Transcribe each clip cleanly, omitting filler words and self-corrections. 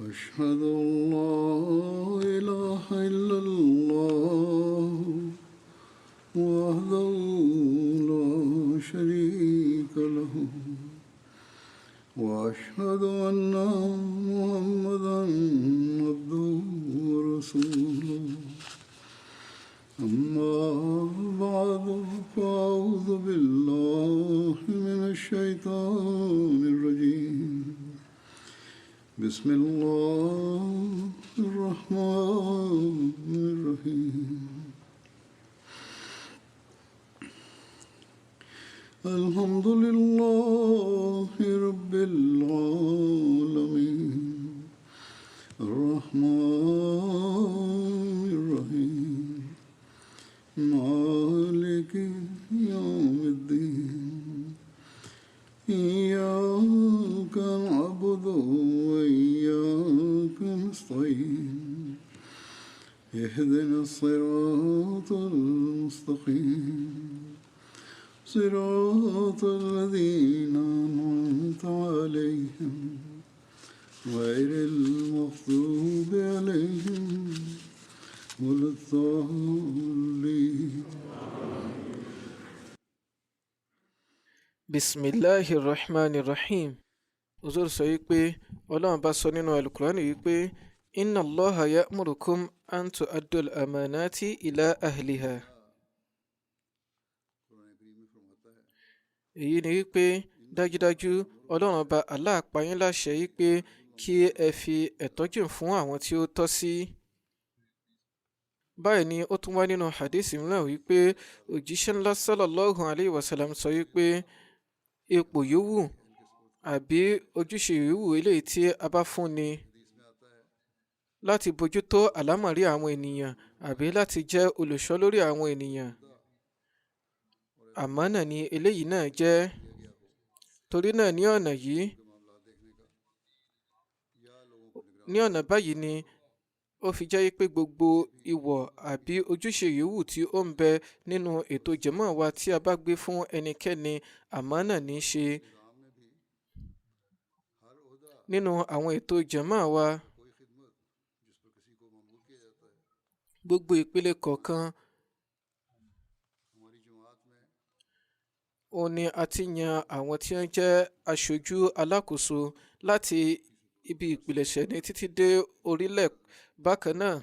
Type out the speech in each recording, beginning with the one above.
أشهد أن لا إله إلا الله وحده لا شريك له وأشهد أن محمدا عبده ورسوله أما بعد فأعوذ بالله من الشيطان الرجيم بسم الله الرحمن الرحيم الحمد لله رب العالمين الرحمن الرحيم مالك يوم الدين إياك نعبد وإياك نستعين اهدنا الصراط المستقيم صراط الذين أنعمت عليهم غير المغضوب عليهم ولا الضالين. Bismillahirrahmanirrahim. Uzur sọ yìí pé Ọlọ́run bá sọ nínú alukurani yìí pé inna Allaha ya'murukum an tu'addul amanati ila ahliha. Èyí ni wípé dájúdájú Ọlọ́run ọba Allah pa yín láṣẹ yìí pé kí ẹ fi ẹ̀tọ́ jìn fún àwọn tí ó tọ́ sí. Báyìí ni ó tún wá nínú hadisi mìíràn wípé òjíṣẹ́ ńlá sallallahu alayhi wa sallam sọ wípé ipò yòówù àbí ojúṣe yòówù eléyìí tí a bá fún ni láti bójútó àlámọ̀rí àwọn ènìyàn àbí láti jẹ́ olùṣọ́ lórí àwọn ènìyàn, àmánà ni eléyìí náà jẹ́. Torí náà ní ọ̀nà báyìí ni ó fi jẹ́ pé gbogbo ìwọ̀ àbí ojúṣe yòówù tí ó ń bẹ nínú ètò jàmáà wa tí a bá gbé fún ẹnikẹ́ni, àmánà ní í ṣe. Nínú àwọn ètò jàmáà wa, gbogbo ìpele kọ̀ọ̀kan òun ni a ti yan àwọn tí wọ́n jẹ́ aṣojú alákòóso láti ibi ìpilẹ̀ṣẹ̀ ní títí dé orílẹ̀, bákan náà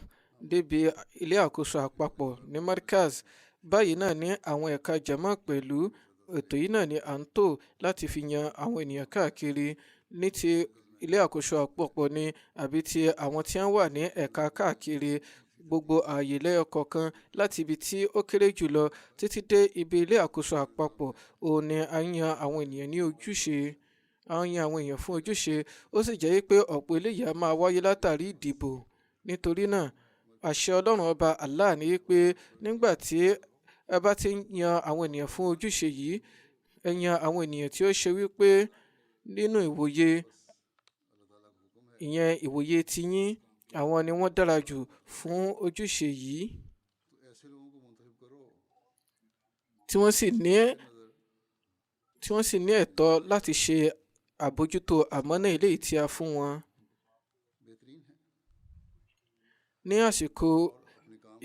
débi ilé àkóso àpapọ̀ ní Markaz. Báyìí náà ní àwọn ẹ̀ka jàmáà pẹ̀lú ètò yìí náà ni à ń tò láti fi yan àwọn ènìyàn káàkiri ní ti ilé àkóso àpapọ̀ ni àbí ti àwọn tí wọ́n wà ní ẹ̀ka káàkiri gbogbo ààyè lẹ́yọkọ̀ọ̀kan láti ibi tí ó kéré jùlọ títí dé ibi ilé àkóso àpapọ̀. Òun ni a yan àwọn ènìyàn ní ojúṣe, a yan àwọn èèyàn fún ojúṣe. Ó sì jẹ́ pé ọ̀pọ̀ eléyìí á máa wáyé látàrí ìdìbò. Nítorí náà àṣẹ Ọlọ́run ọba Allah ni pé nígbà tí ẹ bá ti yan àwọn ènìyàn fún ojúṣe yìí, ẹ yan àwọn ènìyàn tí ó ṣe wípé nínú ìwòye tiyín àwọn ni wọ́n dára jù fún ojúṣe yìí, tí wọ́n sì ní ẹ̀tọ́ láti ṣe àbójútó àmánà eléyìí tí a fún wọn. Ní àsìkò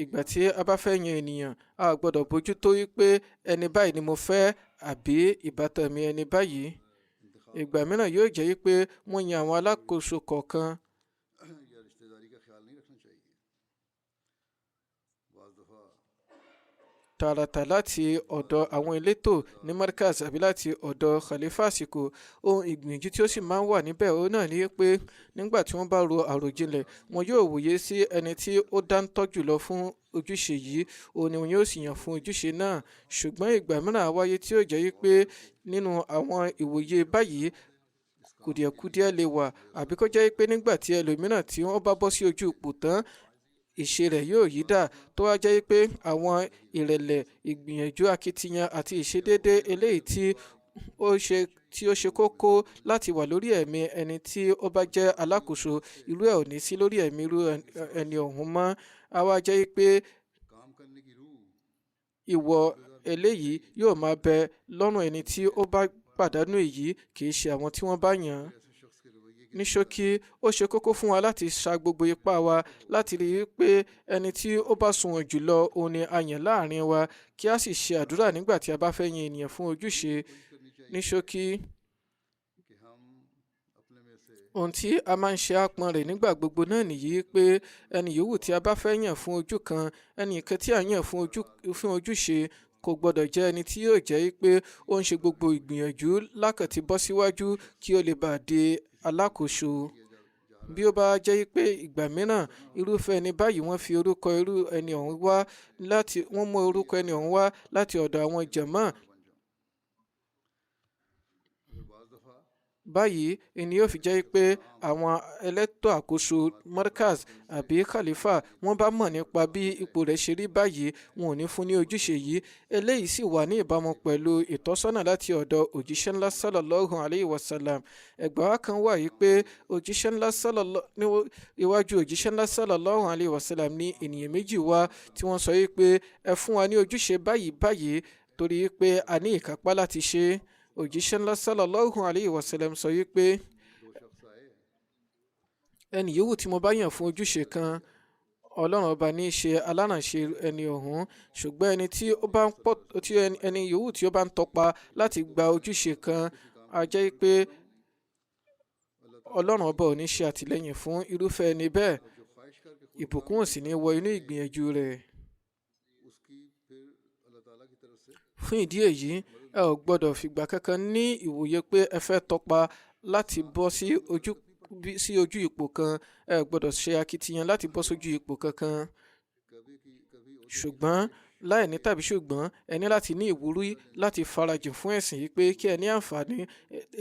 ìgbà tí a bá fẹ́ yan ènìyàn, a gbọ́dọ̀ bójútó wípé ẹni báyìí ni mo fẹ́ àbí ìbátan mi ẹni báyìí. Ìgbà mìíràn yóò jẹ́ wípé wọ́n yan àwọn alákòóso kọ̀ọ̀kan tààràtà láti ọ̀dọ̀ àwọn elétò ní Markaz àbí láti ọ̀dọ̀ Khalifa àsìkò. Ohun ìgbìyànjú tí ó sì máa ń wà níbẹ̀ òun náà ni pé nígbà tí wọ́n bá ro àròjinlẹ̀, wọn yóò wòye sí ẹni tí ó dáńtọ́ jùlọ fún ojúṣe yìí, òun ni wọn yóò sì yàn fún ojúṣe náà. Ṣùgbọ́n ìgbà mìíràn á wáyé tí ó jẹ́ wípé nínú àwọn ìwòye báyìí kùdìẹ̀kudiẹ lè wà, àbí kó jẹ́ pé nígbà tí ẹlòmíràn tí wọ́n bá bọ́ sí ojú ipò tán, ìṣe rẹ̀ yóò yí dà, tó wá jẹ́ pé àwọn ìrẹ̀lẹ̀, ìgbìyànjú, akitiyan àti ìṣedéédé eléyìí tí ó ṣe kókó láti wà lórí ẹ̀mí ẹni tí ó bá jẹ́ alákòóso, irú ẹ̀ ò ní sí lórí ẹ̀mí irú ẹni ọ̀hún mọ́. Á wá jẹ́ pé ìwọ eléyìí yóò máa bẹ lọ́rùn ẹni tí ó bá pàdánù èyí, kì í ṣe àwọn tí wọ́n bá yàn án. ní ṣókí ó ṣe kókó fún wa láti sa gbogbo ipá wa láti rí i pé ẹni tí ó bá sunwọ̀n jùlọ òun ni a yàn láàrin wa kí a sì ṣe àdúrà nígbà tí a bá fẹ́ yan ènìyàn fún ojúṣe. ní ṣókí ohun tí a máa ń ṣe àpọ́n rẹ̀ nígbà gbogbo náà nìyí pé ẹni yòówù tí a bá fẹ́ yàn fún ojú kan ẹnì kan tí a yàn fún ojúṣe kò gbọdọ̀ jẹ́ ẹni tí yóò jẹ́ pé ó ń ṣe gbogbo ìgbìyànjú lákàtí bọ́ síwájú kí ó lè bá di alákòóso. bí ó bá jẹ́ pé ìgbà mìíràn irúfẹ́ ẹni báyìí wọ́n fi orúkọ ẹni ọ̀hún wá wọ́n mú orúkọ ẹni ọ̀hún wá láti ọ̀dọ̀ àwọn jàmáà. báyìí ni yóò fi jẹ́ pé àwọn ẹlẹ́tọ̀ àkóso markaz àbí khalifa wọ́n bá mọ̀ nípa bí ipò rẹ̀ ṣe rí báyìí wọn ò ní fún ní ojúṣe yìí. eléyìí sì wà ní ìbámu pẹ̀lú ìtọ́sọ́nà láti ọ̀dọ̀ òjíṣẹ́ ńlá sallallahu alayhi wa sallam. ẹgbàá kan wà yìí pé òjíṣẹ́ ńlá iwájú òjíṣẹ́ ńlá sallallahu alayhi wa sallam ní ènìyàn méjì wá tí wọ́n sọ yìí pé ẹ fún wa ní ojúṣe báyìí torí pé a ní ìkápá láti ṣe é. òjíṣẹ́ ńlá sallallahu alayhi wa sallam sọ wípé ẹni yòówù tí mo bá yàn fún ojúṣe kan ọlọ́run ọba ní í ṣe alárànṣe ẹni ọ̀hún ṣùgbọ́n ẹni yòówù tí ó bá ń tọpa láti gba ojúṣe kan a jẹ́ pé ọlọ́run ọba ò ní ṣe àtìlẹ́yìn fún irúfẹ́ ẹni bẹ́ẹ̀ ìbùkún ò sì ní wọ inú ìgbìyànjú rẹ̀. fún ìdí èyí ẹ ò gbọ́dọ̀ fìgbà kankan ní ìwòye pé ẹ fẹ́ tọpa láti bọ́ sí ojú ipò kan ẹ ò gbọ́dọ̀ ṣe akitiyan láti bọ́ sójú ipò kankan. ṣùgbọ́n láì ní tàbí ṣùgbọ́n ẹ ní láti ní ìwúrí láti farajìn fún ẹ̀sìn yìí pé kí ẹ ní àǹfààní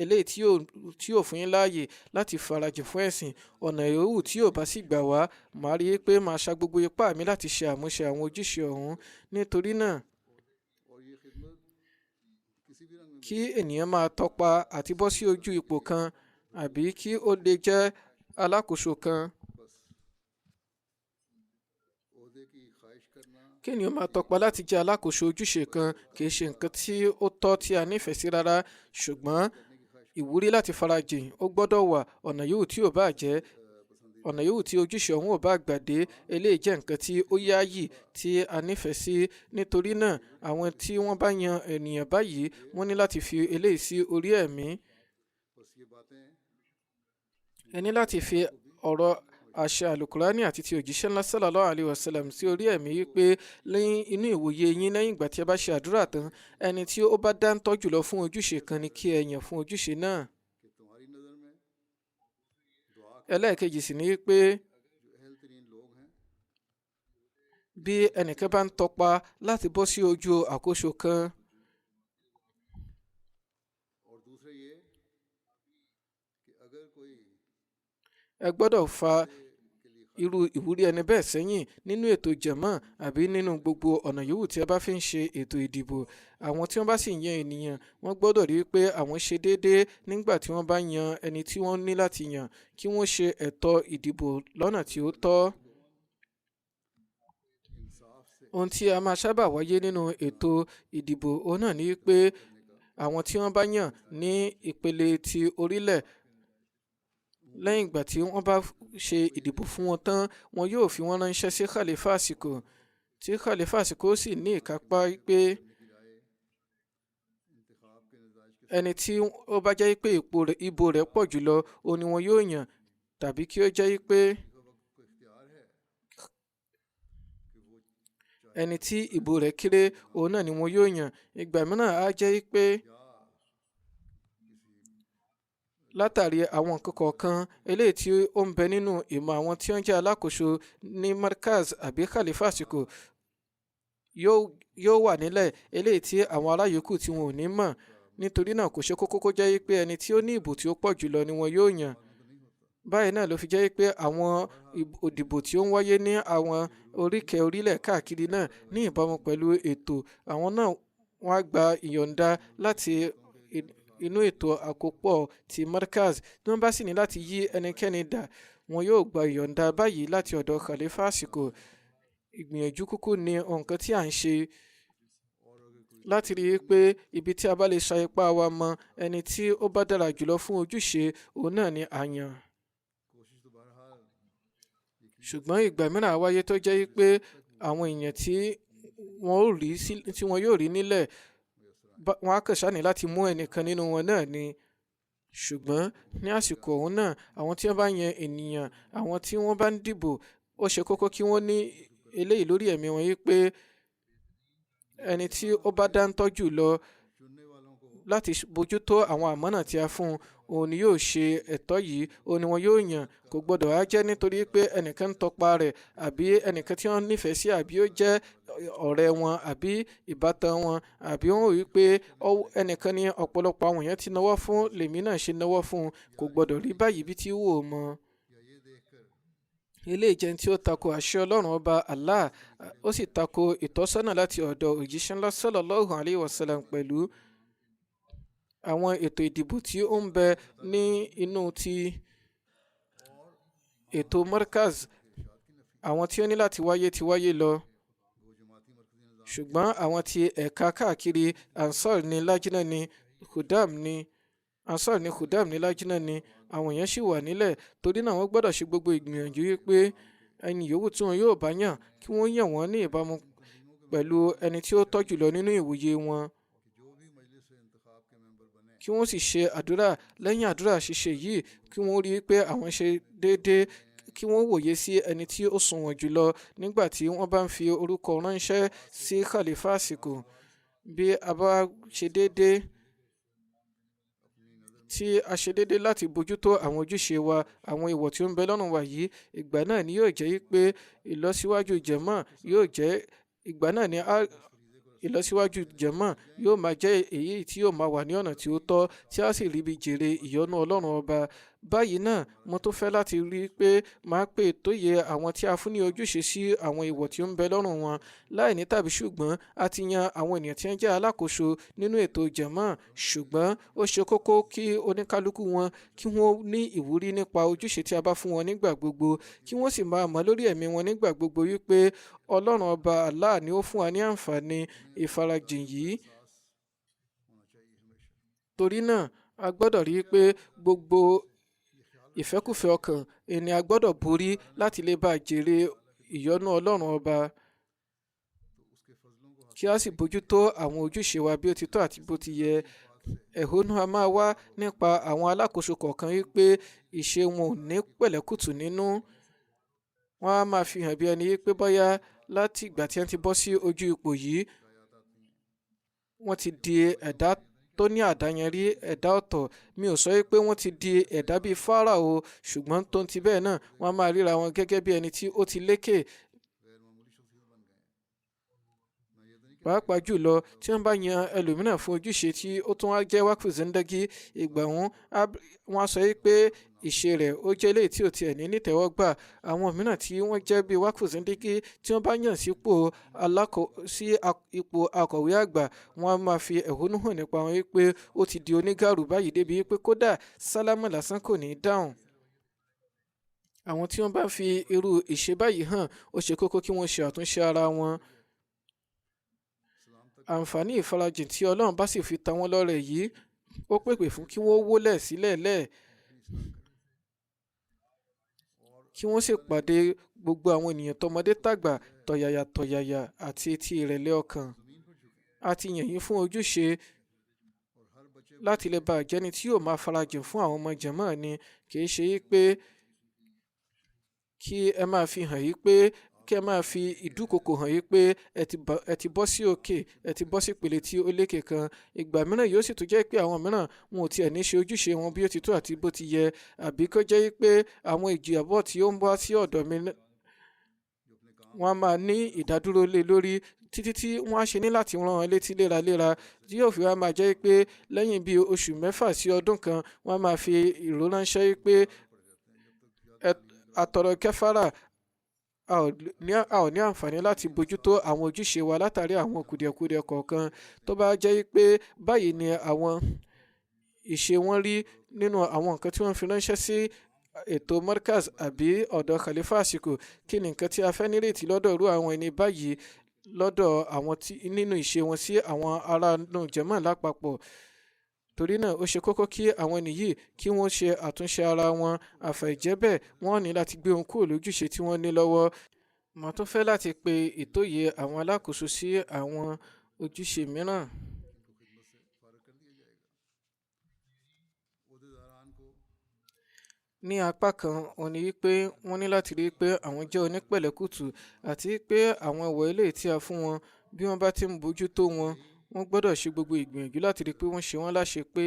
eléyìí tí yóò fún yín láàyè láti farajìn fún ẹ̀sìn. ọ̀nà yòówù tí yóò bá sì gbà wá màá rí i pé màá sa gbogbo ipá mi láti ṣe àmúṣe àwọn ojúṣe ọ̀hún. nítorí náà kí ènìyàn máa tọpa àti bọ́ sí ojú ipò kan àbí kí ó lè jẹ́ alákòóso kan. kí ènìyàn máa tọpa láti jẹ́ alákòóso ojúṣe kan kìí ṣe nǹkan tí ó tọ́ tí a nífẹ̀ẹ́ sí rárá ṣùgbọ́n ìwúrí láti farajìn ó gbọ́dọ̀ wà ọ̀nà yòówù tí ò bá jẹ́ ọ̀nà yòówù tí ojúṣe ọ̀hún ò bá gbàdé eléyìí jẹ́ nǹkan tí ó yáàyì tí a nífẹ̀ẹ́ sí. nítorí náà àwọn tí wọ́n bá yan ènìyàn báyìí wọ́n ní láti fi eléyìí sí orí ẹ̀mí. ẹ ní láti fi ọ̀rọ̀ àṣẹ àlùkùránì àti ti òjíṣẹ́ ńlá sallallahu alayhi wa sallam sí orí ẹ̀mí wípé lẹ́yìn inú ìwòye yín lẹ́yìn ìgbà tí ẹ bá ṣe àdúrà tán ẹni tí ó bá dáńtọ́ jùlọ fún ojúṣe kan ni kí ẹ yàn fún ojúṣe náà. ẹlẹ́ẹ̀kejì sì ni pé bí ẹnìkan bá ń tọpa láti bọ́ sí ojú àkóso kan ẹ gbọ́dọ̀ fa irú ìwúrí ẹni bẹ́ẹ̀ sẹ́yìn nínú ètò jẹ̀mọ́ àbí nínú gbogbo ọ̀nà yòówù tí ẹ bá fi ń ṣe ètò ìdìbò. àwọn tí wọ́n bá sì yan ènìyàn wọ́n gbọ́dọ̀ rí i pé àwọn ṣe déédéé nígbà tí wọ́n bá yan ẹni tí wọ́n ní láti yàn kí wọ́n ṣe ẹ̀tọ́ ìdìbò lọ́nà tí ó tọ́. ohun tí a máa sábà wáyé nínú ètò ìdìbò òun náà ni pé àwọn tí wọ́n bá yàn ní ìpele ti orílẹ̀ lẹ́yìn ìgbà tí wọ́n bá ṣe ìdìbò fún wọn tán wọn yóò fi wọ́n ránṣẹ́ sí khalifa àsìkò tí khalifa àsìkò sì ní ìkápá pé ẹni tí ó bá jẹ́ pé ìbò rẹ̀ pọ̀ jùlọ òun ni wọn yóò yàn tàbí kí ó jẹ́ pé ẹni tí ìbò rẹ̀ kéré òun náà ni wọn yóò yàn. ìgbà mìíràn á jẹ́ pé látàrí àwọn nǹkan kọ̀ọ̀kan eléyìí tí ó ń bẹ nínú ìmọ̀ àwọn tí wọ́n jẹ́ alákòóso ní markaz àbí khalifa àsìkò yóò wà nílẹ̀ eléyìí tí àwọn ará yòókù tí wọn ò ní mọ̀. nítorí náà kò ṣe kókó kó jẹ́ pé ẹni tí ó ní ìbò tí ó pọ̀ jùlọ ni wọn yóò yàn. báyìí náà ló fi jẹ́ pé àwọn òdìbò tí ó ń wáyé ní àwọn oríkèé orílẹ̀ káàkiri náà ní ìbámu pẹ̀lú ètò àwọn náà wọ́n á gba ìyọ̀ǹda láti inú ètò àkópọ̀ ti markaz tí wọ́n bá sì ní láti yí ẹnikẹ́ni dà wọn yóò gba ìyọ̀ǹda báyìí láti ọ̀dọ̀ khalifa àsìkò. ìgbìyànjú kúkú ni nǹkan tí à ń ṣe láti rí i pé ibi tí a bá lè sa ipá wa mọ ẹni tí ó bá dára jùlọ fún ojúṣe òun náà ni a yàn. ṣùgbọ́n ìgbà mìíràn á wáyé tó jẹ́ pé àwọn èèyàn tí wọ́n yóò rí nílẹ̀ wọ́n á kàn ṣáà ní láti mú ẹnìkan nínú wọn náà ni. Ṣùgbọ́n ní àsìkò ọ̀hún náà àwọn tí wọ́n bá yan ènìyàn, àwọn tí wọ́n bá ń dìbò, ó ṣe kókó kí wọ́n ní eléyìí lórí ẹ̀mí wọn yìí pé ẹni tí ó bá dáńtọ́ jù lọ láti bójútó àwọn àmọ́nà tí a fún un, òun ni yóò ṣe ẹ̀tọ́ yìí, òun ni wọn yóò yàn. Kò gbọdọ̀ á jẹ́ nítorí pé ẹnìkan ń tọpa rẹ̀ àbí ẹnìkan tí wọ́n nífẹ̀ẹ́ sí àbí ó jẹ́ ọ̀rẹ́ wọn àbí ìbátan wọn àbí wọ́n wí pé ẹnìkan ní ọ̀pọ̀lọpọ̀ àwọn èèyàn ti náwó fún lèmi náà ṣe náwó fún un. Kò gbọdọ̀ rí báyìí bí tí wò ó mọ́. Ilé ìjẹun tí ó tako àṣẹ Ọlọ́run ọba Allah, ó sì tako ìtọ́sọ́nà láti ọ̀dọ̀ òjíṣẹ́ ńlá sallallahu alayhi wa sallam pẹ̀lú àwọn ètò ìdìbò tí ó ń bẹ ní inú ti ètò Markaz. Àwọn tí ó ní láti wáyé ti wáyé lọ, ṣùgbọ́n àwọn tí ẹ̀ka káàkiri Ansar ní Lajna ní Khudam ní Ansar ní Khudam ní Lajna ní àwọn èèyàn sì wà nílẹ̀. Torí náà wọ́n gbọ́dọ̀ ṣe gbogbo ìgbìyànjú wípé ẹni yòówù tí wọn yóò bá yàn kí wọ́n yàn wọ́n ní ìbámu pẹ̀lú ẹni tí ó tọ́ jùlọ nínú ìwòye wọn, kí wọ́n sì ṣe àdúrà. Lẹ́yìn àdúrà ṣíṣe yìí kí wọ́n rí i pé àwọn ṣe déédéé, kí wọ́n wòye sí ẹni tí ó sunwọ̀n jùlọ nígbà tí wọ́n bá ń fi orúkọ ránṣẹ́ sí khalifa àsìkò. Bí a bá ṣe déédéé, tí a ṣe déédéé láti bójútó àwọn ojúṣe wa, àwọn ìwọ̀ tí ó ń bẹ lọ́rùn wa yìí, ìgbà náà ni yóò jẹ́ pé ìlọsíwájú jàmáà yóò jẹ́ ìgbà náà ni ìlọsíwájú jàmáà yóò máa jẹ́ èyí tí yóò máa wà ní ọ̀nà tí ó tọ́, tí a sì rí bí jèrè ìyọ́nú Ọlọ́run ọba. Báyìí náà mo tó fẹ́ láti rí i pé máa pè tó yẹ àwọn tí a fún ní ojúṣe sí àwọn ìwọ̀ tí ó ń bẹ lọ́rùn wọn. Láì ní tàbí ṣùgbọ́n a ti yan àwọn ènìyàn tí wọ́n jẹ́ alákòóso nínú ètò jàmáà, ṣùgbọ́n ó ṣe kókó kí oníkálukú wọn kí wọ́n ní ìwúrí nípa ojúṣe tí a bá fún wọn nígbà gbogbo, kí wọ́n sì máa mọ̀ lórí ẹ̀mí wọn nígbà gbogbo wípé Ọlọ́run ọba Allah ni ó fún wa ní àǹfààní ìfarajìn yìí. Torí náà a gbọ́dọ̀ rí i pé gbogbo ìfẹ́kùfẹ́ ọkàn ẹni a gbọ́dọ̀ borí láti lè bá jèrè ìyọ́nú Ọlọ́run ọba, kí a sì bójútó àwọn ojúṣe wa bí ó ti tọ́ àti bó ti yẹ. Ẹ̀hónú a máa wá nípa àwọn alákòóso kọ̀ọ̀kan wípé ìṣe wọn ò ní pẹ̀lẹ́kùtù nínú. Wọ́n á máa fi hàn bí ẹni wípé bóyá láti ìgbà tí wọ́n ti bọ́ sí ojú ipò yìí wọ́n ti di ẹ̀dá tó ní àdáyanrí, ẹ̀dá ọ̀tọ̀. Mi ò sọ pé wọ́n ti di ẹ̀dá bíi Fáráò, ṣùgbọ́n tó ń ti bẹ́ẹ̀ náà wọ́n á máa ríra wọn gẹ́gẹ́ bí ẹni tí ó ti lékè. Pàápàá jùlọ tí wọ́n bá yan ẹlòmíràn fún ojúṣe tí ó tún wá jẹ́ wákìfù zindagi, ìgbà wọ́n á sọ pé ìṣe rẹ̀ ó jẹ́ léyìí tí ò tiẹ̀ ní nítẹ̀wọ́gbà. Àwọn mìíràn tí wọ́n jẹ́ bíi wákìfù zindagi tí wọ́n bá yàn sípò ipò akọ̀wé àgbà, wọ́n á máa fi ẹ̀hónú hàn nípa wọn wípé ó ti di onígàrú báyìí débi wípé kódà sálámà lásán kò ní dáhùn. Àwọn tí wọ́n bá fi irú ìṣe báyìí hàn, ó ṣe kókó kí wọ́n ṣe àtúnṣe ara wọn. Àǹfààní ìfarajìn tí Ọlọ́run bá sì fi ta wọ́n lọ́rẹ yìí, ó pèpè fún kí wọ́n wólẹ̀ sílẹ̀ kí wọ́n sì pàdé gbogbo àwọn ènìyàn tọmọdé tàgbà tọ̀yàyà àti ti ìrẹ̀lẹ̀ ọkàn. A ti yàn yín fún ojúṣe láti lè bá àjẹni tí yóò máa farajìn fún àwọn ọmọ jàmáà ni, kì í ṣe pé kí ẹ máa fi hàn yí pé kí ẹ máa fi ìdúkokò hàn yí pé ẹ ti bọ́ sí òkè, ẹ ti bọ́ sí ìpele tí ó lékè kan. Ìgbà mìíràn yóò sì tún jẹ́ pé àwọn mìíràn wọn ò tiẹ̀ ní ṣe ojúṣe wọn bí ó ti tó àti bó ti yẹ, àbí kó jẹ́ pé àwọn ìjìyàbọ̀ tí ó ń wá sí ọ̀dọ̀ mi wọ́n á máa ní ìdádúró lé lórí títí tí wọ́n á ṣe ní láti rán wọn létí léraléra, tí yóò fi wá máa jẹ́ pé lẹ́yìn bíi oṣù 6 sí ọdún kan wọ́n á máa fi ìró ránṣẹ́ pé àtọ̀rọ̀ kẹfàrà a ò ní àǹfààní láti bójútó àwọn ojúṣe wa látàrí àwọn kùdìẹ̀kudiẹ kọ̀ọ̀kan. Tó bá jẹ́ pé báyìí ni àwọn ìṣe wọn rí nínú àwọn nǹkan tí wọ́n fi ránṣẹ́ sí ètò Markaz àbí ọ̀dọ̀ khalifa àsìkò, kí ni nǹkan tí a fẹ́ nírètí lọ́dọ̀ irú àwọn ẹni báyìí lọ́dọ̀ àwọn tí nínú ìṣe wọn sí àwọn ará inú jàmáà lápapọ̀. torí náà ó ṣe kókó kí àwọn nìyí kí wọ́n ṣe àtúnṣe ara wọn, àfàìjẹ́bẹ̀ wọ́n ní láti gbé ohun kúrò lójúṣe tí wọ́n ní lọ́wọ́. Mo tún fẹ́ láti pe ìtóye àwọn alákòóso sí àwọn ojúṣe mìíràn. Ní apá kan wọ́n ní wípé wọ́n ní láti rí i pé àwọn jẹ́ onípẹ̀lẹ́kùtù àti pé àwọn ìwọ̀ ilé tí a fún wọn bí wọ́n bá ti ń bójú tó wọn, wọ́n gbọ́dọ̀ ṣe gbogbo ìgbìyànjú láti rí i pé wọ́n ṣe wọ́n láṣẹ pé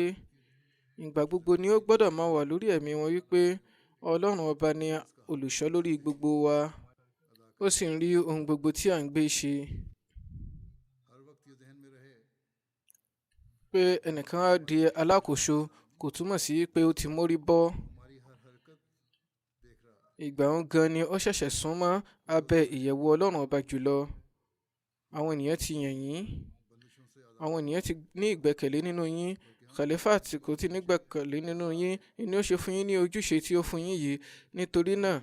ìgbà gbogbo ni ó gbọ́dọ̀ máa wà lórí ẹ̀mí wọn wípé Ọlọ́run ọba ni olùṣọ́ lórí gbogbo wa, ó sì ń rí ohun gbogbo tí à ń gbé ṣe. Pé ẹnìkan á di alákòóso kò túmọ̀ sí pé ó ti mórí bọ́. Ìgbà wọn gan ni ó ṣẹ̀ṣẹ̀ súnmọ́ abẹ́ ìyẹ̀wò Ọlọ́run ọba jùlọ. Àwọn ènìyàn ti yàn yín, àwọn ènìyàn ti ní ìgbẹ́kẹ̀lé nínú yín, Khalifat kò ti ní ìgbẹ́kẹ̀lé nínú yín, ni ó ṣe fún yín ní ojúṣe tí ó fún yín yìí. Nítorí náà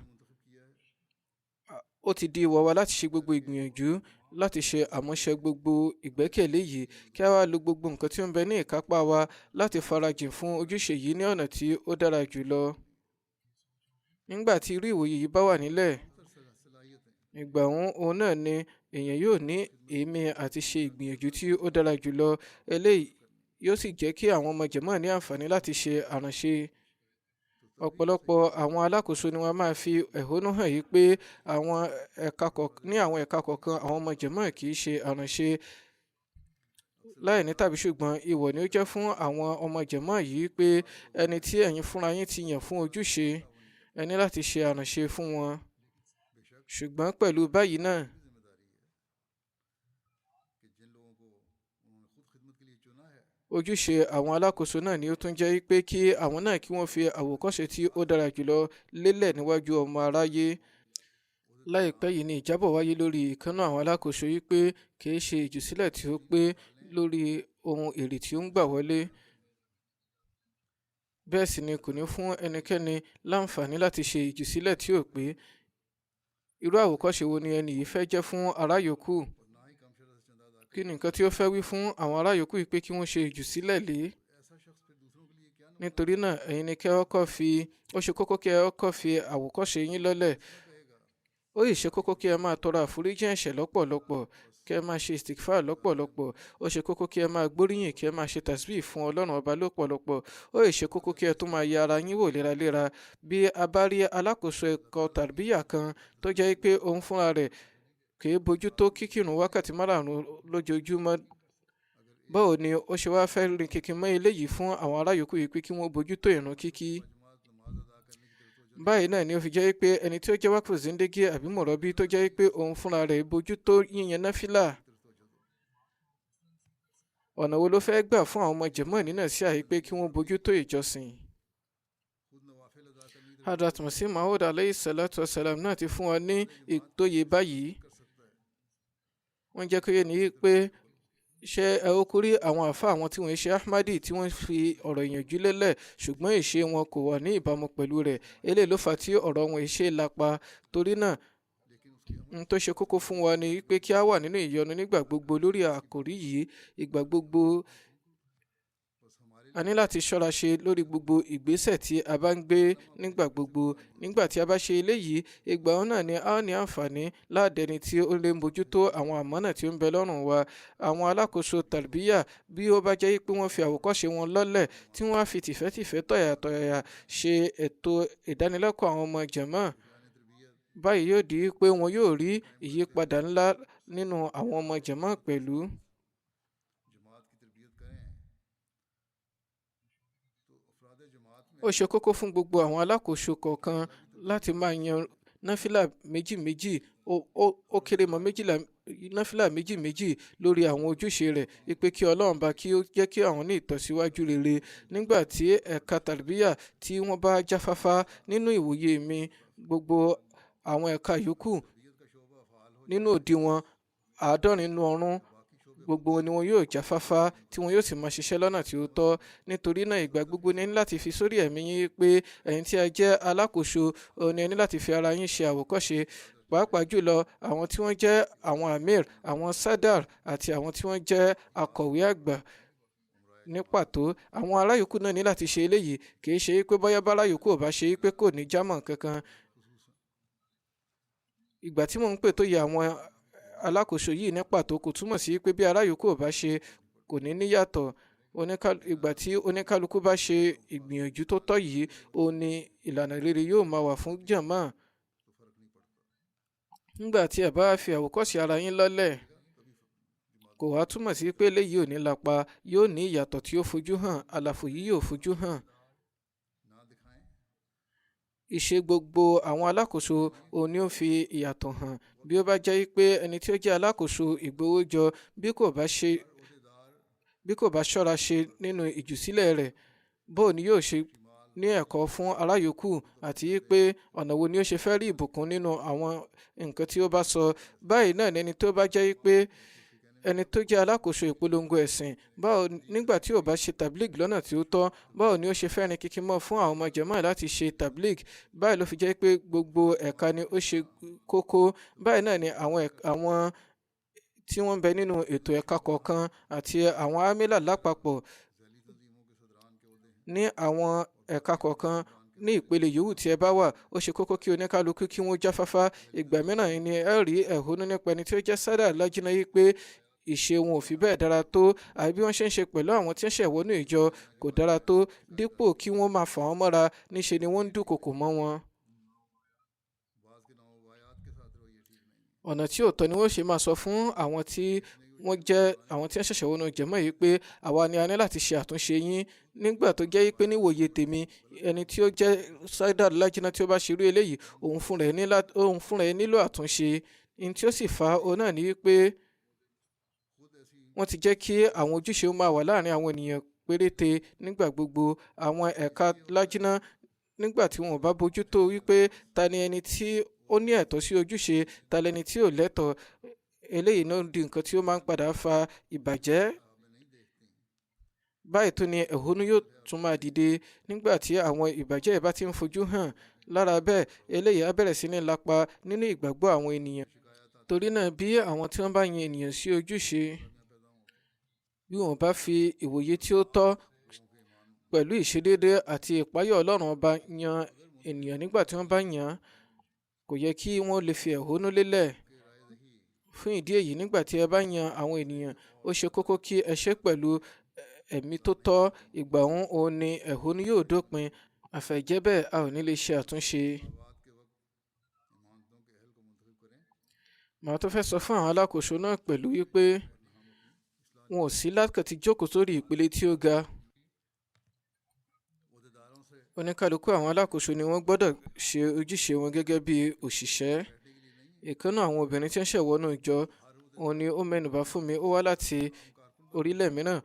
ó ti di ìwọ̀ wa láti ṣe gbogbo ìgbìyànjú láti ṣe àmúṣe gbogbo ìgbẹ́kẹ̀lé yìí, kí a wá lo gbogbo nǹkan tí ó ń bẹ ní ìkápá wa láti farajìn fún ojúṣe yìí ní ọ̀nà tí ó dára jùlọ. Nígbà tí irú ìwòye yìí bá wà nílẹ̀, ìgbà òun náà ni èèyàn yóò ní èémí àti ṣe ìgbìyànjú tí ó dára jùlọ. Eléyìí yóò sì jẹ́ kí àwọn ọmọ jàmáà ní àǹfààní láti ṣe àránṣe. Ọ̀pọ̀lọpọ̀ àwọn alákòóso ni wọ́n máa fi ẹ̀hónú hàn yìí pé ní àwọn ẹ̀ka kọ̀ọ̀kan àwọn ọmọ jàmáà kì í ṣe àránṣe. Láì ní tàbí ṣùgbọ́n ìwọ̀ ni ó jẹ́ fún àwọn ọmọ jàmáà yìí pé ẹni tí ẹ̀yin fúnra yín ti yàn fún ojúṣe, ẹ ní láti ṣe àránṣe fún wọn. Ṣùgbọ́n pẹ̀lú báyìí náà, ojúṣe àwọn alákòóso náà ni ó tún jẹ́ pé kí àwọn náà kí wọ́n fi àwòkọ́ṣe tí ó dára jùlọ lélẹ̀ níwájú ọmọ aráyé. Láìpẹ́ yìí ni ìjábọ̀ wáyé lórí ìkànnà àwọn alákòóso yìí pé kì í ṣe ìjùsílẹ̀ tí ó pé lórí ohun èrè tí ó ń gbà wọlé. Bẹ́ẹ̀ sì ni kò ní fún ẹnikẹ́ni láǹfààní láti ṣe ìjùsílẹ̀ tí ó pé. Irú àwòkọ́ṣe wo ni ẹni yìí fẹ́ jẹ́ fún ará yòókù? Kí ni nǹkan tí ó fẹ́ wí fún àwọn ará yòókù yìí pé kí wọ́n ṣe ìjùsílẹ̀ lé? Nítorí náà ẹ̀yin ni kẹ́ ó ṣe kókó kí ẹ kọ́kọ́ fi àwòkọ́ṣe yín lọ́lẹ̀. Ó yìí ṣe kókó kí ẹ máa tọrọ àforíjì ẹ̀ṣẹ̀ lọ́pọ̀lọpọ̀, kí ẹ máa ṣe istighfar lọ́pọ̀lọpọ̀. Ó ṣe kókó kí ẹ máa gbóríyìn, kí ẹ máa ṣe tasbih fún Ọlọ́run ọba lọ́pọ̀lọpọ̀. Ó yìí ṣe kókó kí ẹ tún máa yẹ ara yín wò léraléra. Bí a bá rí alákòóso ẹ̀kọ́ tàrbíyà kan tó jẹ́ pé òun fúnra rẹ̀ kì í bójú tó kíkírun wákàtí márùn-ún lójoojúmọ́, báwo ni ó ṣe wá fẹ́ rin kìkì mọ́ eléyìí fún àwọn ará yòókù yìí pé kí wọ́n bójú tó ìrun kíkí? Báyìí náà ni ó fi jẹ́ pé ẹni tí ó jẹ́ wákìlù zindegi àbí mọ̀rọ́bí tó jẹ́ pé òun fúnra rẹ̀ bójú tó yíyan náfìlà, ọ̀nà wo ló fẹ́ gbà fún àwọn ọmọ jàmáà nínú sí àyè pé kí wọ́n bójú tó ìjọsìn? Hadrat Masih Maud alayhi salatu wasalam náà ti fún wa ní ìtóye báyìí. Wọ́n jẹ́ kó yé ni pé ṣé ẹ ó kúrí àwọn àfa àwọn tí wọ́n ṣe Ahmadi tí wọ́n fi ọ̀rọ̀ ìyànjú lélẹ̀ ṣùgbọ́n ìṣe wọn kò wà ní ìbámu pẹ̀lú rẹ̀. Eléyìí ló fà tí ọ̀rọ̀ wọn ìṣe lápa. Torí náà n tó ṣe kókó fún wa ni pé kí a wà nínú ìyọnu nígbà gbogbo lórí àkòrí yìí. Ìgbà gbogbo a ní láti ṣọ́ra ṣe lórí gbogbo ìgbésẹ̀ tí a bá ń gbé nígbà gbogbo. Nígbà tí a bá ṣe eléyìí, ìgbà wọn náà ni a ní àǹfààní ládẹni tí ó lè mójútó àwọn àmánà tí ó ń bẹ lọ́rùn wa. Àwọn alákòóso tàrbíyà bí ó bá jẹ́ pé wọ́n fi àwòkọ́ṣe wọn lọ́lẹ̀ tí wọ́n á fi tìfẹ́tìfẹ́ tọ̀yàtọ̀yà ṣe ètò ìdánilẹ́kọ̀ọ́ àwọn ọmọ jàmáà, báyìí yóò di pé wọn yóò rí ìyípadà ńlá nínú àwọn ọmọ jàmáà pẹ̀lú. Ó ṣe kókó fún gbogbo àwọn alákòóso kọ̀ọ̀kan láti máa yan náfìlà méjì-méjì, ó kéré mọ́ náfìlà méjì-méjì lórí àwọn ojúṣe rẹ̀, wípé kí Ọlọ́run bá kí ó jẹ́ kí àwọn ní ìtẹ̀síwájú rere. Nígbà tí ẹ̀ka tàrbíyà tí wọ́n bá jáfáfá nínú ìwòye mi, gbogbo àwọn ẹ̀ka yòókù nínú òdiwọ̀n 70 nínú ọ̀run, gbogbo ni wọn yóò jáfáfá tí wọn yóò sì máa ṣiṣẹ́ lọ́nà tí ó tọ́. Nítorí náà ìgbà gbogbo ní láti fi sórí ẹ̀mí yín pé ẹ̀yin tí a jẹ́ alákòóso ni ẹ ní láti fi ara yín ṣe àwòkọ́ṣe, pàápàá jùlọ àwọn tí wọ́n jẹ́ àwọn amir, àwọn sadar àti àwọn tí wọ́n jẹ́ akọ̀wé àgbà. ní pàtó. Àwọn ará yòókù náà ní láti ṣe eléyìí, kì í ṣe pé bóyá bá ará yòókù ò bá ṣe pé kò ní jámọ́ kankan. Ìgbà tí mò ń pè tó yẹ àwọn alákòóso yìí ní pàtó kò túmọ̀ sí pé bí ará yòókù ò bá ṣe kò ní níyàtọ̀. Ìgbà tí oníkálukú bá ṣe ìgbìyànjú tó tọ́ yìí, ó ní ìlànà rere yóò máa wà fún jàmáà. Nígbà tí ẹ bá fi àwòkọ́ṣe ara yín lọ́lẹ̀, kò wá túmọ̀ sí pé eléyìí ò ní lápa, yóò ní ìyàtọ̀ tí ó fojú hàn, àlàfo yìí yóò fojú hàn. Ìṣe gbogbo àwọn alákòóso òun ni ó fi ìyàtọ̀ hàn. Bí ó bá jẹ́ pé ẹni tí ó jẹ́ alákòóso ìgbowójọ bí kò bá ṣọ́ra ṣe nínú ìjùsílẹ̀ rẹ̀, bó ni yóò ṣe ní ẹ̀kọ́ fún ará yòókù, àti pé ọ̀nà wo ni ó ṣe fẹ́ rí ìbùkún nínú àwọn nǹkan tí ó bá sọ. Báyìí náà ni ẹni tó bá jẹ́ pé ẹni tó jẹ́ alákòóso ìpolongo ẹ̀sìn, báwo nígbà tí ò bá ṣe tablig lọ́nà tí ó tọ́, báwo ni ó ṣe fẹ́ rin kíkí mọ́ fún àwọn ọmọ jàmáà láti ṣe tablig. Báyìí ló fi jẹ́ pé gbogbo ẹ̀ka ni ó ṣe kókó. Báyìí náà ni àwọn tí wọ́n ń bẹ nínú ètò ẹ̀ka kọ̀ọ̀kan àti àwọn amílà lápapọ̀ ní àwọn ẹ̀ka kọ̀ọ̀kan ní ìpele yòówù tí ẹ bá wà, ó ṣe kókó kí oníkálukú kí wọ́n jáfáfá. Ìgbà mìíràn ni ẹ rí ẹ̀hónú nípa ẹni tí ó jẹ́ sádà lájínà yìí pé ìṣe wọn ò fi bẹ́ẹ̀ dára tó, àbí bí wọ́n ṣe ń ṣe pẹ̀lú àwọn tí ń ṣẹ̀wọ́nú ìjọ kò dára tó. Dípò kí wọ́n máa fà wọ́n mọ́ra, níṣe ni wọ́n ń dúnkokò mọ́ wọn. Ọ̀nà tí ò tọ́ ni wọ́n ṣe máa sọ fún àwọn tí ń ṣẹ̀ṣẹ̀ wọnú jàmáà yìí pé àwa ni a ní láti ṣe àtúnṣe yín, nígbà tó jẹ́ pé níwòye tèmi ẹni tí ó jẹ́ Saidar Lajna tí ó bá ṣerú eléyìí òun fúnra ẹ̀ nílò àtúnṣe. Ní tí ó sì fa òun náà ni wípé wọ́n ti jẹ́ kí àwọn ojúṣe máa wà láàrin àwọn ènìyàn péréte nígbà gbogbo. Àwọn ẹ̀ka Lajna nígbà tí wọn ò bá bójútó wípé ta ni ẹni tí ó ní ẹ̀tọ́ sí ojúṣe, ta lẹni tí ò lẹ́tọ̀ọ́, eléyìí náà di nǹkan tí ó máa ń padà fa ìbàjẹ́. Báyìí tó ni ẹ̀hónú yóò tún máa dìde nígbà tí àwọn ìbàjẹ́ yìí bá ti ń fojú hàn. Lára bẹ́ẹ̀, eléyìí á bẹ̀rẹ̀ sí ní lápa nínú ìgbàgbọ́ àwọn ènìyàn. Torí náà bí àwọn tí wọ́n bá yan ènìyàn sí ojúṣe, bí wọ́n bá fi ìwòye tí ó tọ́ pẹ̀lú ìṣedéédé àti ìpáyọ̀ Ọlọ́run ọba yan ènìyàn nígbà tí wọ́n bá yàn án, kò yẹ kí wọ́n lè fi ẹ̀hónú lélẹ̀. Fún ìdí èyí, nígbà tí ẹ bá yan àwọn ènìyàn, ó ṣe kókó kí ẹ ṣe pẹ̀lú ẹ̀mí tó tọ́. Ìgbà òun ni ẹ̀hónú yóò dópin. Àfẹ̀jẹ́ bẹ́ẹ̀ a ò ní lè ṣe àtúnṣe. Màá tó fẹ́ sọ fún àwọn alákòóso náà pẹ̀lú wípé wọn ò sí láti jókòó sórí ìpele tí ó ga. Oníkálukú àwọn alákòóso ni wọ́n gbọ́dọ̀ ṣe ojúṣe wọn gẹ́gẹ́ bí òṣìṣẹ́. Ìkànnà àwọn obìnrin tí ń ṣẹ̀wọ́nú ìjọ, òun ni ó mẹ́nubà fún mi. Ó wá láti orílẹ̀ mìíràn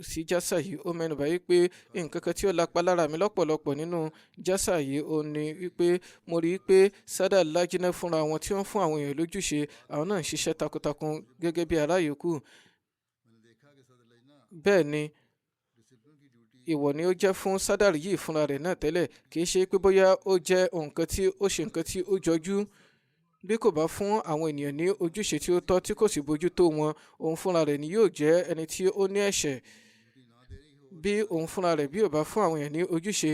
sí jásà yìí. Ó mẹ́nubà wípé nǹkan kan tí ó lápá lára mi lọ́pọ̀lọpọ̀ nínú jásà yìí, òun ni wípé mo rí i pé Sádà Lájínà fúnra wọn tí wọ́n fún àwọn èèyàn lójúṣe, àwọn náà ń ṣiṣẹ́ takuntakun gẹ́gẹ́ bí ará yòókù. Bẹ́ẹ̀ ni ìwọ ni ó jẹ́ fún Sádàrì yìí fúnra rẹ̀ náà tẹ́lẹ̀, kì í ṣe pé bóyá ó jẹ́ nǹkan tí ó ṣe nǹkan tí ó jọjú. Bí kò bá fún àwọn ènìyàn ní ojúṣe tí ó tọ́ tí kò sì bójú tó wọn, òun fúnra rẹ̀ ni yóò jẹ́ ẹni tí ó ní ẹ̀ṣẹ̀. Bí òun fúnra rẹ̀ bí ò bá fún àwọn èèyàn ní ojúṣe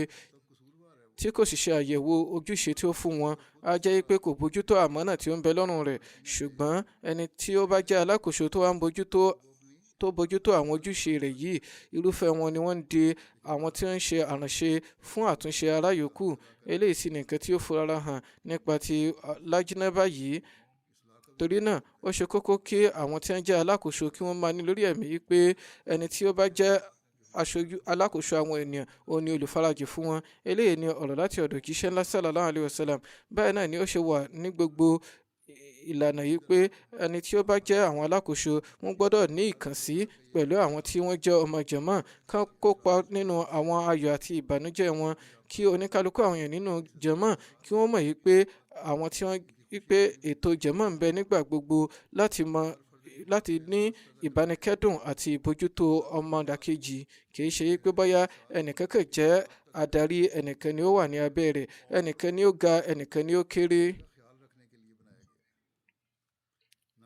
tí kò sì ṣe àyẹ̀wò ojúṣe tí ó fún wọn, á jẹ́ pé kò bójú tó àmánà tí ó ń bẹ lọ́rùn rẹ̀. Ṣùgbọ́n ẹni tí ó bá jẹ́ alákòóso tó wá ń bójútó àwọn ojúṣe rẹ̀ yìí, irúfẹ́ wọn ni wọ́n ń di àwọn tí wọ́n ń ṣe àránṣe fún àtúnṣe ará yòókù. Eléyìí sì nìkan tí ó fura hàn nípa ti Lájínà báyìí. Torí náà ó ṣe kókó kí àwọn tí wọ́n jẹ́ alákòóso kí wọ́n máa ní lórí ẹ̀mí pé ẹni tí ó bá jẹ́ aṣojú alákòóso àwọn ènìyàn, òun ni olùfarajì fún wọn. Eléyìí ni ọ̀rọ̀ láti ọ̀dọ̀ òjíṣẹ́ ńlá sallallahu alaihi wasallam. Báyìí náà ni ó ṣe wà ní gbogbo ìlànà yìí pé ẹni tí ó bá jẹ́ àwọn alákòóso wọ́n gbọ́dọ̀ ní ìkànsí pẹ̀lú àwọn tí wọ́n jẹ́ ọmọ jàmáà, kán kópa nínú àwọn ayọ̀ àti ìbànújẹ́ wọn, kí oníkálukú àwọn èèyàn nínú jàmáà kí wọ́n mọ̀ yìí pé àwọn tí wọ́n wípé ètò jàmáà ń bẹ nígbà gbogbo láti ní ìbánikẹ́dùn àti ìbójútó ọmọdàkejì. Kì í ṣe pé bóyá ẹnìkan kàn jẹ́ adarí, ẹnìkan ni ó wà ní abẹ́ rẹ̀, ẹnìkan ni ó ga, ẹnìkan ni ó kéré.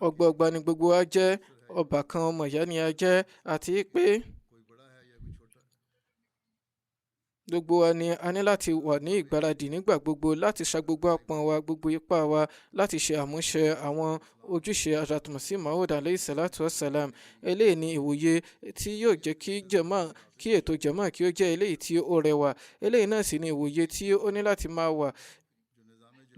ọgbọọgba ni gbogbo wa jẹ́, ọbàkan ọmọ ìyá ni a jẹ́, àti pé gbogbo wa ni a ní láti wà ní ìgbáradì nígbà gbogbo láti sa gbogbo apọn wa gbogbo ipá wa láti ṣe àmúṣe àwọn ojúṣe Hazrat Masih Maud alayhi salatu wassalam. Eléyìí ni ìwòye tí yóò jẹ́ kí ètò jama kí ó jẹ́ eléyìí tí ó rẹwà. Eléyìí náà sì ni ìwòye tí ó ní láti máa wà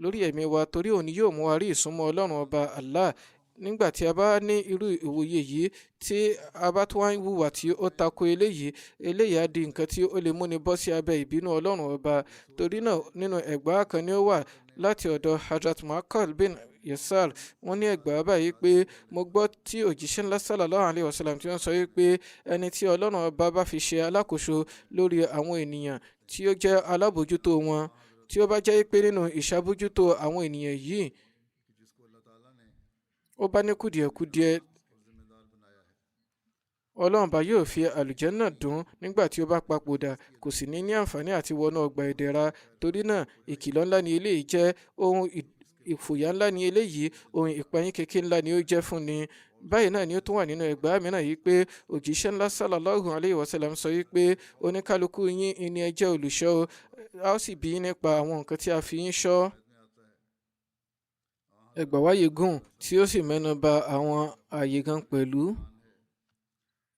lórí ẹ̀mí wa, torí òní yóò mú wa rí ìsúnmọ́ Ọlọ́run ọba Allah. Nígbà tí a bá ní irú ìwòye yìí tí a bá tún wá ń hùwà tí ó tako eléyìí á di nǹkan tí ó lè múni bọ́ sí abẹ́ ìbínú Ọlọ́run ọba. Torí náà nínú ẹgbàá kan ni ó wà láti ọ̀dọ̀ Hazrat Muakkal bin Yasar, wọ́n ní ẹgbàá báyìí pé mo gbọ́ tí òjíṣẹ́ ńlá sallallahu alayhi wa sallam tí wọ́n sọ wípé ẹni tí Ọlọ́run ọba bá fi ṣe alákòóso lórí àwọn ènìyàn tí ó jẹ́ alábòójútó wọn, tí ó bá jẹ́ pé nínú ìṣàbójútó àwọn ènìyàn yìí ó bá ní kùdìẹ̀kudiẹ, Ọlọ́run bá yóò fi àlùjánnà dùn nígbà tí ó bá papòdà, kò sì ní àǹfààní àti wọnú ọgbà ìdẹ̀ra. Torí náà ìkìlọ̀ ńlá ni eléyìí jẹ́, ohun ìfòyà ńlá ni eléyìí, ohun ìpayín kékeré ńlá ni ó jẹ́ fún ni. Báyìí náà ni ó tún wà nínú ẹgbàá mìíràn yìí pé òjíṣẹ́ ńlá sallallahu alayhi wa sallam sọ wípé oníkálukú yín ni ẹ jẹ́ olùṣọ́, a ó sì bi yín nípa àwọn nǹkan tí a fi yín ṣọ́. Ẹgbàá wáyé gùn tí ó sì mẹ́nu bà àwọn ààyè gan pẹ̀lú,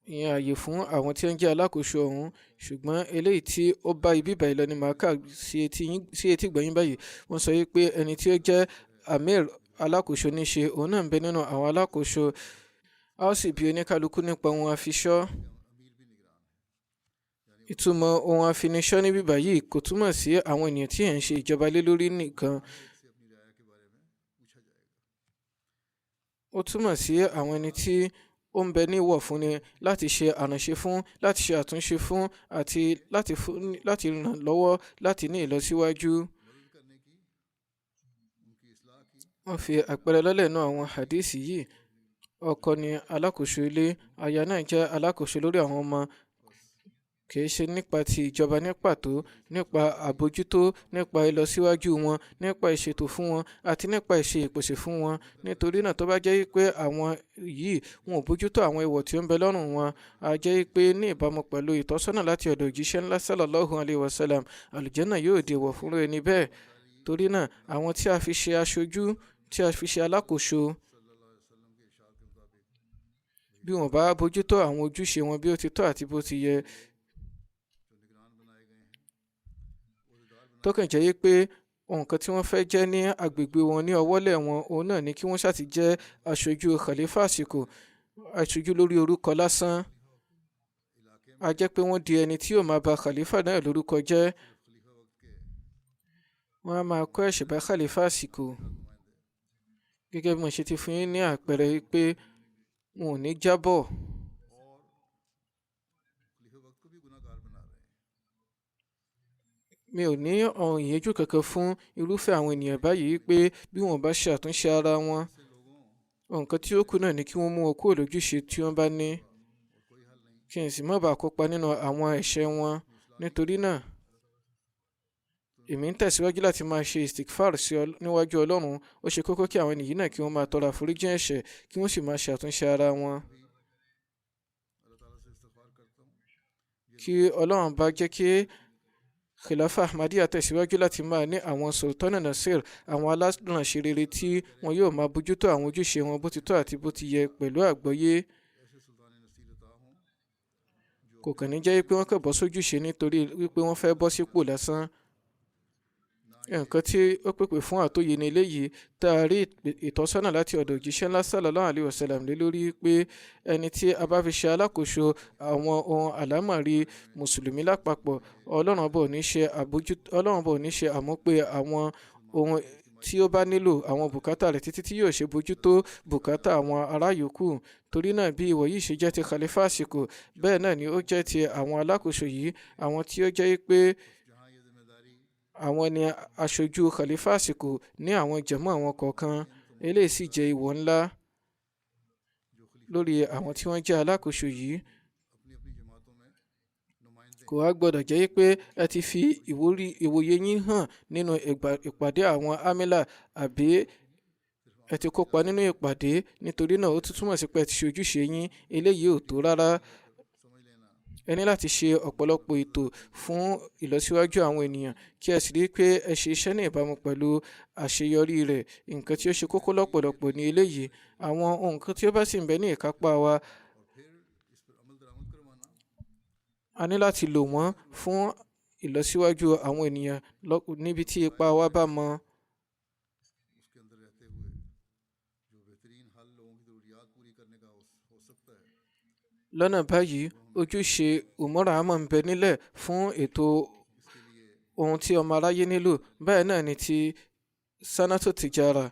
ìyẹn ààyè fún àwọn tí ó ń jẹ́ alákòóso ọ̀hún. Ṣùgbọ́n eléyìí tí ó bá ibi báyìí lọ ni màá kà sí etí gbẹ̀yìn báyìí. Wọ́n sọ wípé ẹni tí ó jẹ́ amir alákòóso níṣe, òun náà ń bẹ nínú àwọn alákòóso, a ó sì bi oníkálukú nípa ohun àfiṣọ́. Ìtumọ̀ ohun àfiniṣọ́ níbí báyìí kò túmọ̀ sí àwọn ènìyàn tí ẹ̀ ń ṣe ìjọba lé lórí nìkan, ó túmọ̀ sí àwọn ẹni tí ó ń bẹ ní ìwọ̀ fún ni láti ṣe àránṣe fún, láti ṣe àtúnṣe fún, àti láti ràn lọ́wọ́ láti ní ìlọsíwájú. Wọ́n fi àpẹẹrẹ lọ́lẹ̀ náà àwọn hadisi yìí. Ọkọ ni alákòóso ilé, aya náà jẹ́ alákòóso lórí àwọn ọmọ, kìí ṣe nípa ti ìjọba ní pàtó, nípa àbójútó, nípa ìlọsíwájú wọn, nípa ìṣètò fún wọn àti nípa ìṣe ìpèsè fún wọn. Nítorí náà tó bá jẹ́ pé àwọn yìí wọn ò bójútó àwọn ìwọ̀ tí ó ń bẹ lọ́rùn wọn, a jẹ́ pé ní ìbámu pẹ̀lú ìtọ́sọ́nà láti ọ̀dọ̀ òjíṣẹ́ ńlá sallallahu alayhi wa sallam, àlùjánnà yóò di èèwọ̀ fún ẹni bẹ́ẹ̀. Torí náà àwọn tí a fi ṣe aṣojú, tí a fi ṣe alákòóso, bí wọn bá bójútó àwọn ojúṣe wọn bí ó ti tọ́ àti bó ti yẹ, tó kàn jẹ́ pé nǹkan tí wọ́n fẹ́ jẹ́ ní agbègbè wọn ní ọwọ́lẹ̀ wọn, òun náà ni kí wọ́n ṣàti jẹ́ aṣojú khalifa àsìkò, aṣojú lórí orúkọ lásán, a jẹ́ pé wọ́n di ẹni tí yóò máa ba khalifa náà lórúkọ jẹ́. Wọ́n á máa kọ́ ẹ̀ṣẹ̀ bá khalifa àsìkò, gẹ́gẹ́ bí mo ṣe ti fún yín ní àpẹẹrẹ pé wọn ò ní jábọ̀. Mi ò ní ọ̀hún ìyẹ́jú kankan fún irúfẹ́ àwọn ènìyàn báyìí pé bí wọ́n bá ṣe àtúnṣe ara wọn, nǹkan tí ó kù náà ni kí wọ́n mú wọn kúrò lójúṣe tí wọ́n bá ní, kí n sì má bàa kópa nínú àwọn ẹ̀ṣẹ̀ wọn. Nítorí náà èmi ń tẹ̀síwájú láti máa ṣe istighfar níwájú Ọlọ́run. Ó ṣe kókó kí àwọn ènìyàn náà kí wọ́n máa tọrọ àforíjì ẹ̀ṣẹ̀, kí wọ́n sì máa ṣe àtúnṣe ara wọn. Kí Ọlọ́run bá jẹ́ kí Khilafa Ahmadiyya tẹ̀síwájú láti máa ní àwọn Sultan Nasir, àwọn alárànṣe rere tí wọn yóò máa bójútó àwọn ojúṣe wọn bó ti tọ́ àti bó ti yẹ pẹ̀lú àgbọ́yé. Kò kàn ní jẹ́ pé wọ́n kàn bọ́ sójúṣe nítorí wípé wọ́n fẹ́ bọ́ sípò lásán. Nǹkan tí ó pèpè fún àtòyè ní eléyìí, tá a rí ìtọ́sọ́nà láti ọ̀dọ̀ òjíṣẹ́ ńlá sallallahu alayhi wa sallam lé lórí pé ẹni tí a bá fi ṣe alákòóso àwọn ohun àlámọ̀rí mùsùlùmí lápapọ̀, Ọlọ́run bò ní ṣe àmúpé àwọn ohun tí ó bá nílò, àwọn bùkátà rẹ̀ títí tí yóò ṣe bójútó bùkátà àwọn ará yòókù. Torí náà bí ìwọ̀ yìí ṣe jẹ́ ti khalifa àsìkò, bẹ́ẹ̀ náà ni ó jẹ́ ti àwọn alákòóso yìí, àwọn tí ó jẹ́ pé àwọn ni aṣojú khalifa àsìkò ní àwọn jàmá àwọn kọ̀ọ̀kan. Eléyìí sì jẹ́ ìwọ̀ ńlá lórí àwọn tí wọ́n jẹ́ alákòóso yìí. Kò wá gbọ́dọ̀ jẹ́ pé ẹ ti fi ìwòye yín hàn nínú ìpàdé àwọn amílà àbí ẹ ti kópa nínú ìpàdé, nítorí náà ó túmọ̀ sí pé ẹ ti ṣe ojúṣe yín. Eléyìí ò tó rárá. ẹ ní láti ṣe ọ̀pọ̀lọpọ̀ ètò fún ìlọsíwájú àwọn ènìyàn kí ẹ sì rí pé ẹ ṣe iṣẹ́ ní ìbámu pẹ̀lú àṣeyọrí rẹ̀. Nǹkan tí ó ṣe kókó lọ́pọ̀lọpọ̀ ní eléyìí. Àwọn nǹkan tí ó bá sì ń bẹ ní ìkápá wa a ní láti lò wọ́n fún ìlọsíwájú àwọn ènìyàn níbi tí ipa wa bá mọ. lọ́nà báyìí ojúṣe umura àmọ́ ń bẹ nílẹ̀ fún ètò ohun tí ọmọ aráyé nílò. Bẹ́ẹ̀ náà ni ti sanato tijara.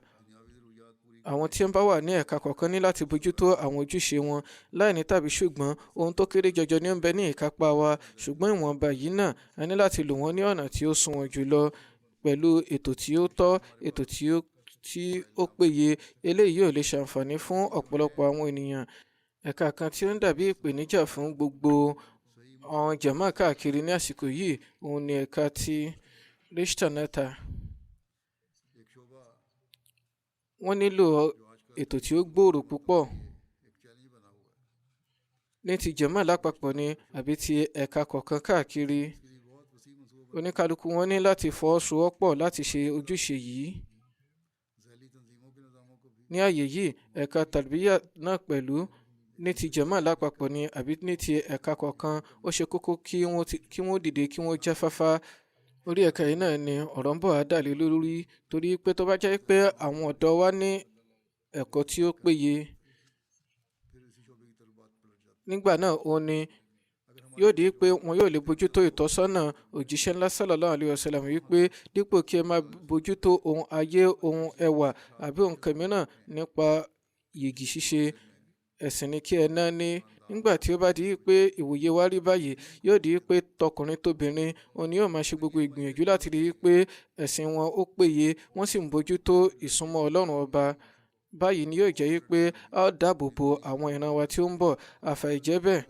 Àwọn tí wọ́n bá wà ní ẹ̀ka kọ̀ọ̀kan ní láti bójútó àwọn ojúṣe wọn láìní tàbí ṣùgbọ́n ohun tó kéré jọjọ ní ó ń bẹ ní ìkápá wa, ṣùgbọ́n ìwọ̀nba yìí náà a ní láti lò wọ́n ní ọ̀nà tí ó sunwọ̀n jùlọ pẹ̀lú ètò tí ó tọ́, ètò tí ó péye. Eléyìí yóò lè ṣàǹfààní fún ọ̀pọ̀lọpọ̀ àwọn ènìyàn. Ẹ̀ka kan tí ó ń dàbí ìpèníjà fún gbogbo àwọn jàmáà káàkiri ní àsìkò yìí òun ni ẹ̀ka ti Rishtanata. Wọ́n nílò ètò tí ó gbòòrò púpọ̀ ní ti jàmáà lápapọ̀ ni àbí ti ẹ̀ka kọ̀ọ̀kan káàkiri. Oníkálukú wọn ní láti fọwọ́sowọ́pọ̀ láti ṣe ojúṣe yìí. Ní àyè yìí ẹ̀ka tàrbíyà náà pẹ̀lú ní ti jàmáà lápapọ̀ ni àbí ní ti ẹ̀ka kọ̀ọ̀kan ó ṣe kókó kí wọ́n dìde kí wọ́n jáfáfá. Orí ẹ̀ka yìí náà ni ọ̀rọ̀ ń bọ̀ á dà lé lórí, torí pé tó bá jẹ́ pé àwọn ọ̀dọ́ wa ní ẹ̀kọ́ tí ó péye, nígbà náà òun ni yóò di pé wọn yóò lè bójútó ìtọ́sọ́nà òjíṣẹ́ ńlá sallallahu alaihi wasallam wípé dípò kí ẹ máa bójútó ohun ayé, ohun ẹwà àbí ohun kẹmíràn nípa yìgì ṣíṣe, ẹ̀sìn ni kí ẹ náà ní. Nígbà tí ó bá di pé ìwòye wa rí báyìí, yóò di pé tọkùnrin tóbìnrin òun ni yóò máa ṣe gbogbo ìgbìyànjú láti rí pé ẹ̀sìn wọn ó péye, wọ́n sì ń bójútó ìsúnmọ́ Ọlọ́run ọba. Báyìí ni yóò jẹ́ pé a ó dáàbò bo àwọn ìran wa tí ó ń bọ̀. Àfàìjẹ́ bẹ́ẹ̀,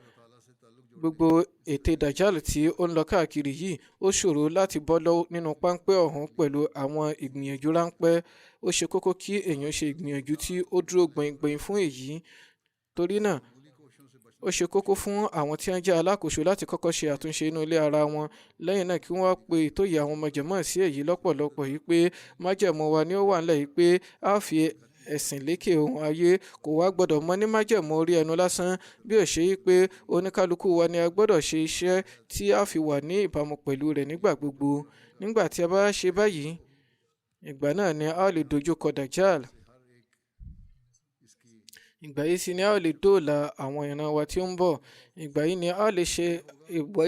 gbogbo ète Dajjal tí ó ń lọ káàkiri yìí ó ṣòro láti bọ́ lọ́wọ́ nínú páńpẹ́ ọ̀hún pẹ̀lú àwọn ìgbìyànjú ráńpẹ́. Ó ṣe kókó kí èèyàn ṣe ìgbìyànjú tí ó dúró gbọ̀ngbọ̀n fún èyí. Torí náà ó ṣe kókó fún àwọn tí wọ́n jẹ́ alákòóso láti kọ́kọ́ ṣe àtúnṣe inú ilé ara wọn. Lẹ́yìn náà kí wọ́n pe ìtòyè àwọn ọmọ jàmáà sí èyí lọ́pọ̀lọpọ̀ yìí pé májẹ̀mú wa ni ó wà nílẹ̀ yìí pé a fi ẹ̀sìn lékè ohun ayé, kò wá gbọ́dọ̀ mọ ní májẹ̀mú orí ẹnu lásán, bí ó ṣe yí pé oníkálukú wa ni a gbọ́dọ̀ ṣe iṣẹ́ tí a fi wà ní ìbámu pẹ̀lú rẹ̀ nígbà gbogbo. Nígbà tí a bá ṣe báyìí, ìgbà náà ni a lè dojú kọ Dajjal. Ìgbà yìí sì ni a lè dóòlà àwọn ìran wa tí ó ń bọ̀. Ìgbà yìí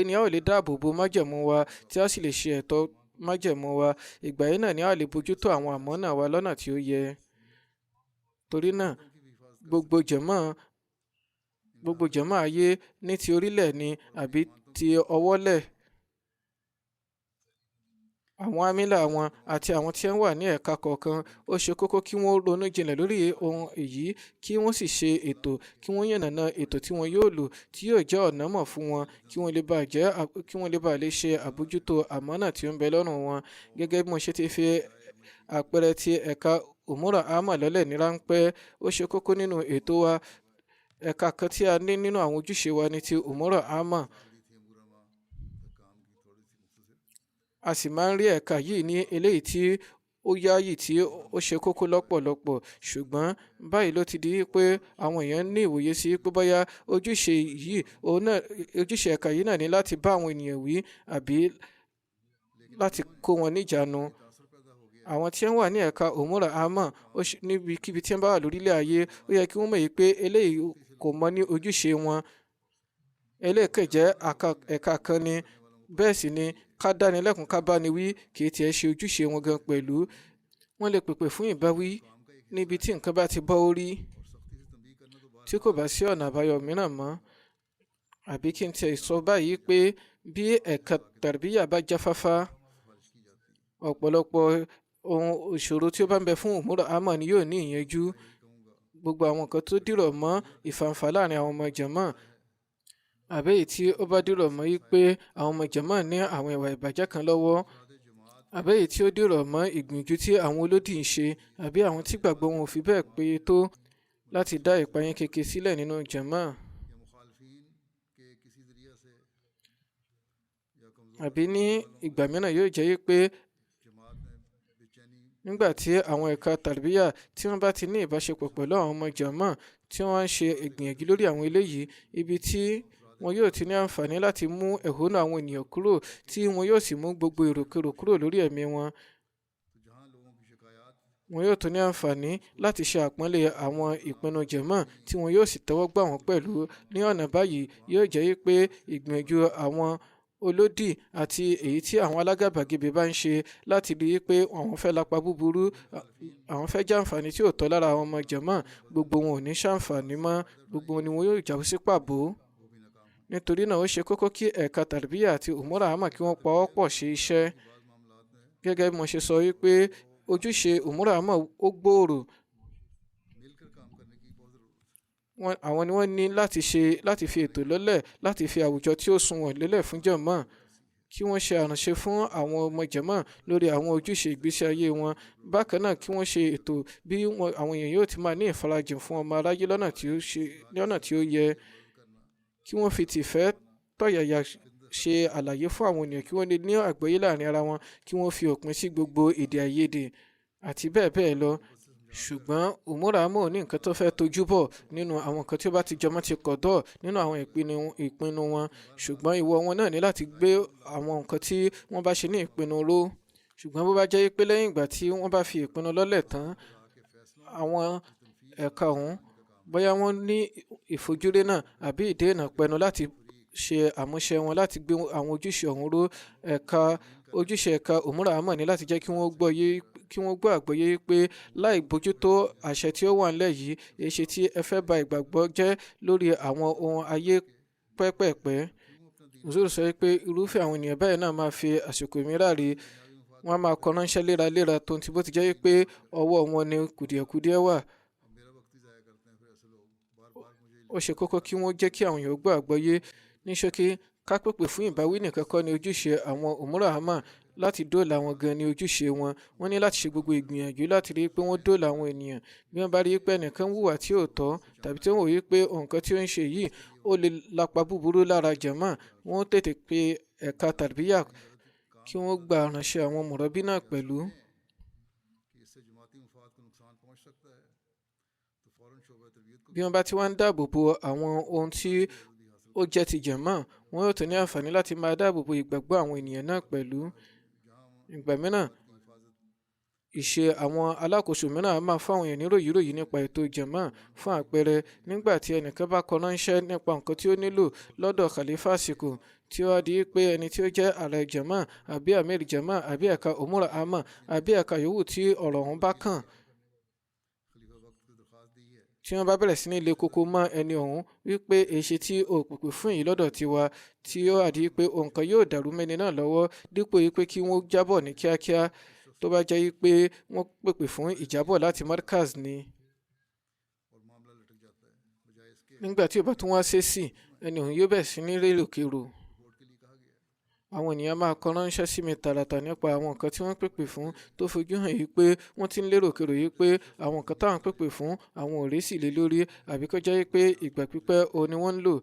ni a lè dáàbò bo májẹ̀mú wa tí a sì lè ṣe ẹ̀tọ́ májẹ̀mú wa. Ìgbà yìí náà ni a lè bójútó àwọn àmánà wa lọ́nà tí ó yẹ. Torí náà gbogbo jàmáà ayé ní ti orílẹ̀ ni àbí ti ọwọ́lẹ̀, àwọn amílà wọn àti àwọn tí wọ́n wà ní ẹ̀ka kọ̀ọ̀kan ó ṣe kókó kí wọ́n ronú jinlẹ̀ lórí ohun èyí, kí wọ́n sì ṣe ètò, kí wọ́n yànnàná ètò tí wọ́n yóò lò tí yóò jẹ́ ọ̀nà mọ̀ fún wọn kí wọ́n lè bá lè ṣe àbójútó àmánà tí ó ń bẹ lọ́rùn wọn. Gẹ́gẹ́ bí mo ṣe ti fi àpẹẹrẹ ti ẹ̀ka umura àmọ́ lọ́lẹ̀ ní ráńpẹ́, ó ṣe kókó nínú ètò wa. Ẹ̀ka kan tí a ní nínú àwọn ojúṣe wa ní ti umura àmọ́. A sì máa ń rí ẹ̀ka yìí ní eléyìí tí ó yáyì tí ó ṣe kókó lọ́pọ̀lọpọ̀, ṣùgbọ́n báyìí ló ti di pé àwọn èèyàn ní ìwòye sí pé bóyá ojúṣe ẹ̀ka yìí náà ní láti bá àwọn ènìyàn wí àbí láti kó wọn níjàánu. Àwọn tí wọ́n wà ní ẹ̀ka umura àmọ́ níbikíbi tí wọ́n bá wà lórílẹ̀ ayé ó yẹ kí wọ́n mọ̀ pé eléyìí kò mọ ní ojúṣe wọn. Eléyìí kò jẹ́ ẹ̀ka kan ni, bẹ́ẹ̀ sì ni ká dánilẹ́kùn ká bá ni wí kì í tiẹ̀ ṣe ojúṣe wọn gan pẹ̀lú. Wọ́n lè pèpè fún ìbáwí níbi tí nǹkan bá ti bọ́ orí tí kò bá sí ọ̀nà àbáyọ mìíràn mọ́. Àbí kí n tiẹ̀ sọ báyìí pé bí ẹ̀ka tàrbíyà bá jáfáfá, ọ̀pọ̀lọpọ̀ ohun ìṣòro tí ó bá ń bẹ fún umura àmọ́ ni yóò ní ìyanjú. Gbogbo àwọn nǹkan tó dìrọ̀ mọ́ ìfàǹfà láàrin àwọn ọmọ jàmáà àbí èyí tí ó bá dìrọ̀ mọ́ yí pé àwọn ọmọ jàmáà ní àwọn ìwà ìbàjẹ́ kan lọ́wọ́, àbí èyí tí ó dìrọ̀ mọ́ ìgbìyànjú tí àwọn olódì ń ṣe àbí àwọn tí gbàgbọ́ wọn ò fi bẹ́ẹ̀ péye tó láti dá ìpayín keke sílẹ̀ nínú jàmáà. àbí ní ìgbà mìíràn yóò jẹ́ pé nígbà tí àwọn ẹ̀ka tàrbíyà tí wọ́n bá ti ní ìbáṣepọ̀ pẹ̀lú àwọn ọmọ jàmáà tí wọ́n ń ṣe ìgbìyànjú lórí àwọn eléyìí, ibi tí wọn yóò ti ní àǹfààní láti mú ẹ̀hónú àwọn ènìyàn kúrò, tí wọn yóò sì mú gbogbo èròkérò kúrò lórí ẹ̀mí wọn. Wọn yóò tún ní àǹfààní láti ṣe àpọ́nlé àwọn ìpinnu jàmáà tí wọn yóò sì tẹ́wọ́ gbà wọ́n pẹ̀lú. Ní ọ̀nà báyìí yóò jẹ́ pé ìgbìyànjú àwọn olódì àti èyí tí àwọn alágàbàgebè bá ń ṣe láti rí i pé àwọn fẹ́ lapa búburú, àwọn fẹ́ jàǹfààní tí ò tọ́ lára àwọn ọmọ jàmáà, gbogbo wọn ò ní ṣàǹfààní mọ́, gbogbo wọn ni wọn yóò jáwé sí pàbó. Nítorí náà ó ṣe kókó kí ẹ̀ka tàrbíyà àti umura àmà kí wọ́n pawọ́pọ̀ ṣe iṣẹ́. Gẹ́gẹ́ bí mo ṣe sọ wípé ojúṣe umura àmà ó gbòòrò. Àwọn ni wọ́n ní láti fi ètò lọ́lẹ̀, láti fi àwùjọ tí ó sunwọ̀n lélẹ̀ fún jàmáà, kí wọ́n ṣe àránṣe fún àwọn ọmọ jàmáà lórí àwọn ojúṣe ìgbésí ayé wọn. Bákan náà kí wọ́n ṣe ètò bí àwọn èèyàn yóò ti máa ní ìfarajìn fún ọmọ aráyé lọ́nà tí ó yẹ, kí wọ́n fi tìfẹ́ tọ̀yàyà ṣe àlàyé fún àwọn ènìyàn, kí wọ́n lè ní àgbọ́yé láàrin ara wọn, kí wọ́n fi òpin sí gbogbo èdè àìyedè àti bẹ́ẹ̀ bẹ́ẹ̀ lọ. Ṣùgbọ́n umura àmà ò ní nǹkan tó fẹ́ tojú bọ̀ nínú àwọn nǹkan tí ó bá ti jọmọ́ ti kọ̀dọ̀ nínú àwọn ìpinnu wọn. Ṣùgbọ́n ìwọ wọn náà ní láti gbé àwọn nǹkan tí wọ́n bá ṣe ní ìpinnu ró. Ṣùgbọ́n bó bá jẹ́ pé lẹ́yìn ìgbà tí wọ́n bá fi ìpinnu lọ́lẹ̀ tán, àwọn ẹ̀ka ọ̀hún bóyá wọ́n ní ìfojúrí náà àbí ìdènà pẹnu láti ṣe àmúṣe wọn, láti gbé àwọn ojúṣe ọ̀hún ró, ojúṣe ẹ̀ka umura àmà ní láti jẹ́ kí wọ́n gbọ́ àgbọ́yé pé láì bójútó àṣẹ tí ó wà nílẹ̀ yìí, èṣe tí ẹ fẹ́ ba ìgbàgbọ́ jẹ́ lórí àwọn ohun ayé pẹ́pẹ̀pẹ́. Uzur sọ pé irúfẹ́ àwọn ènìyàn báyìí náà máa fi àsìkò mìíràn rí, wọ́n á máa kọ ránṣẹ́ léraléra tó ti bó ti jẹ́ pé ọwọ́ wọn ni kùdìẹ̀kudiẹ wà. Ó ṣe kókó kí wọ́n jẹ́ kí àwọn èèyàn gbọ́ àgbọ́yé. Ní ṣókí, ká pèpè fún ìbáwí nìkan kọ́ ni ojúṣe àwọn umura àmà, láti dóòlà wọn gan ni ojúṣe wọn. Wọ́n ní láti ṣe gbogbo ìgbìyànjú láti rí i pé wọ́n dóòlà àwọn ènìyàn. Bí wọ́n bá rí i pé ẹnìkan hùwà tí ò tọ́ tàbí tí wọ́n wò wí pé nǹkan tí ó ń ṣe yìí ó lè lapa búburú lára jàmáà, wọ́n tètè pe ẹ̀ka tàrbíyà kí wọ́n gba ránṣẹ́ àwọn mùrọ́bí náà pẹ̀lú. Bí wọ́n bá ti wá ń dáàbò bo àwọn ohun tí ó jẹ́ ti jàmáà, wọ́n yóò tún ní àǹfààní láti máa dáàbò bo ìgbàgbọ́ àwọn ènìyàn náà pẹ̀lú. Ìgbà mìíràn ìṣe àwọn alákòóso mìíràn á máa fún àwọn èèyàn ní ròyìnròyìn nípa ètò jàmáà. Fún àpẹẹrẹ, nígbà tí ẹnìkan bá kọ ránṣẹ́ nípa nǹkan tí ó nílò lọ́dọ̀ khalifa àsìkò, tí ó di pé ẹni tí ó jẹ́ ààrẹ jàmáà àbí amir jàmáà àbí ẹ̀ka umura àmà àbí ẹ̀ka yòówù tí ọ̀rọ̀ ọ̀hún bá kàn, tí wọ́n bá bẹ̀rẹ̀ sí ní ilé koko mọ́ ẹni ọ̀hún wípé èṣe tí ó pèpè fún yìí lọ́dọ̀ tiwa, tí ó àdí pé nǹkan yóò dàrú mẹ́ni náà lọ́wọ́, dípò pé kí wọ́n jábọ̀ ní kíákíá tó bá jẹ́ pé wọ́n pèpè fún ìjábọ̀ láti markaz ni. Nígbà tí ó bá tún wá ṣèèṣì, ẹni ọ̀hún yóò bẹ̀rẹ̀ sí ní rérò-kérò. Àwọn ènìyàn máa kọ ránṣẹ́ sí mi tààràtà nípa àwọn nǹkan tí wọ́n pèpè fún, tó fojú hàn yìí pé wọ́n ti ń lérò-kérò yìí pé àwọn nǹkan táwọn pèpè fún àwọn ò rí sí lé lórí, àbí kó jẹ́ pé ìgbà pípẹ́ òun ni wọ́n ń lò.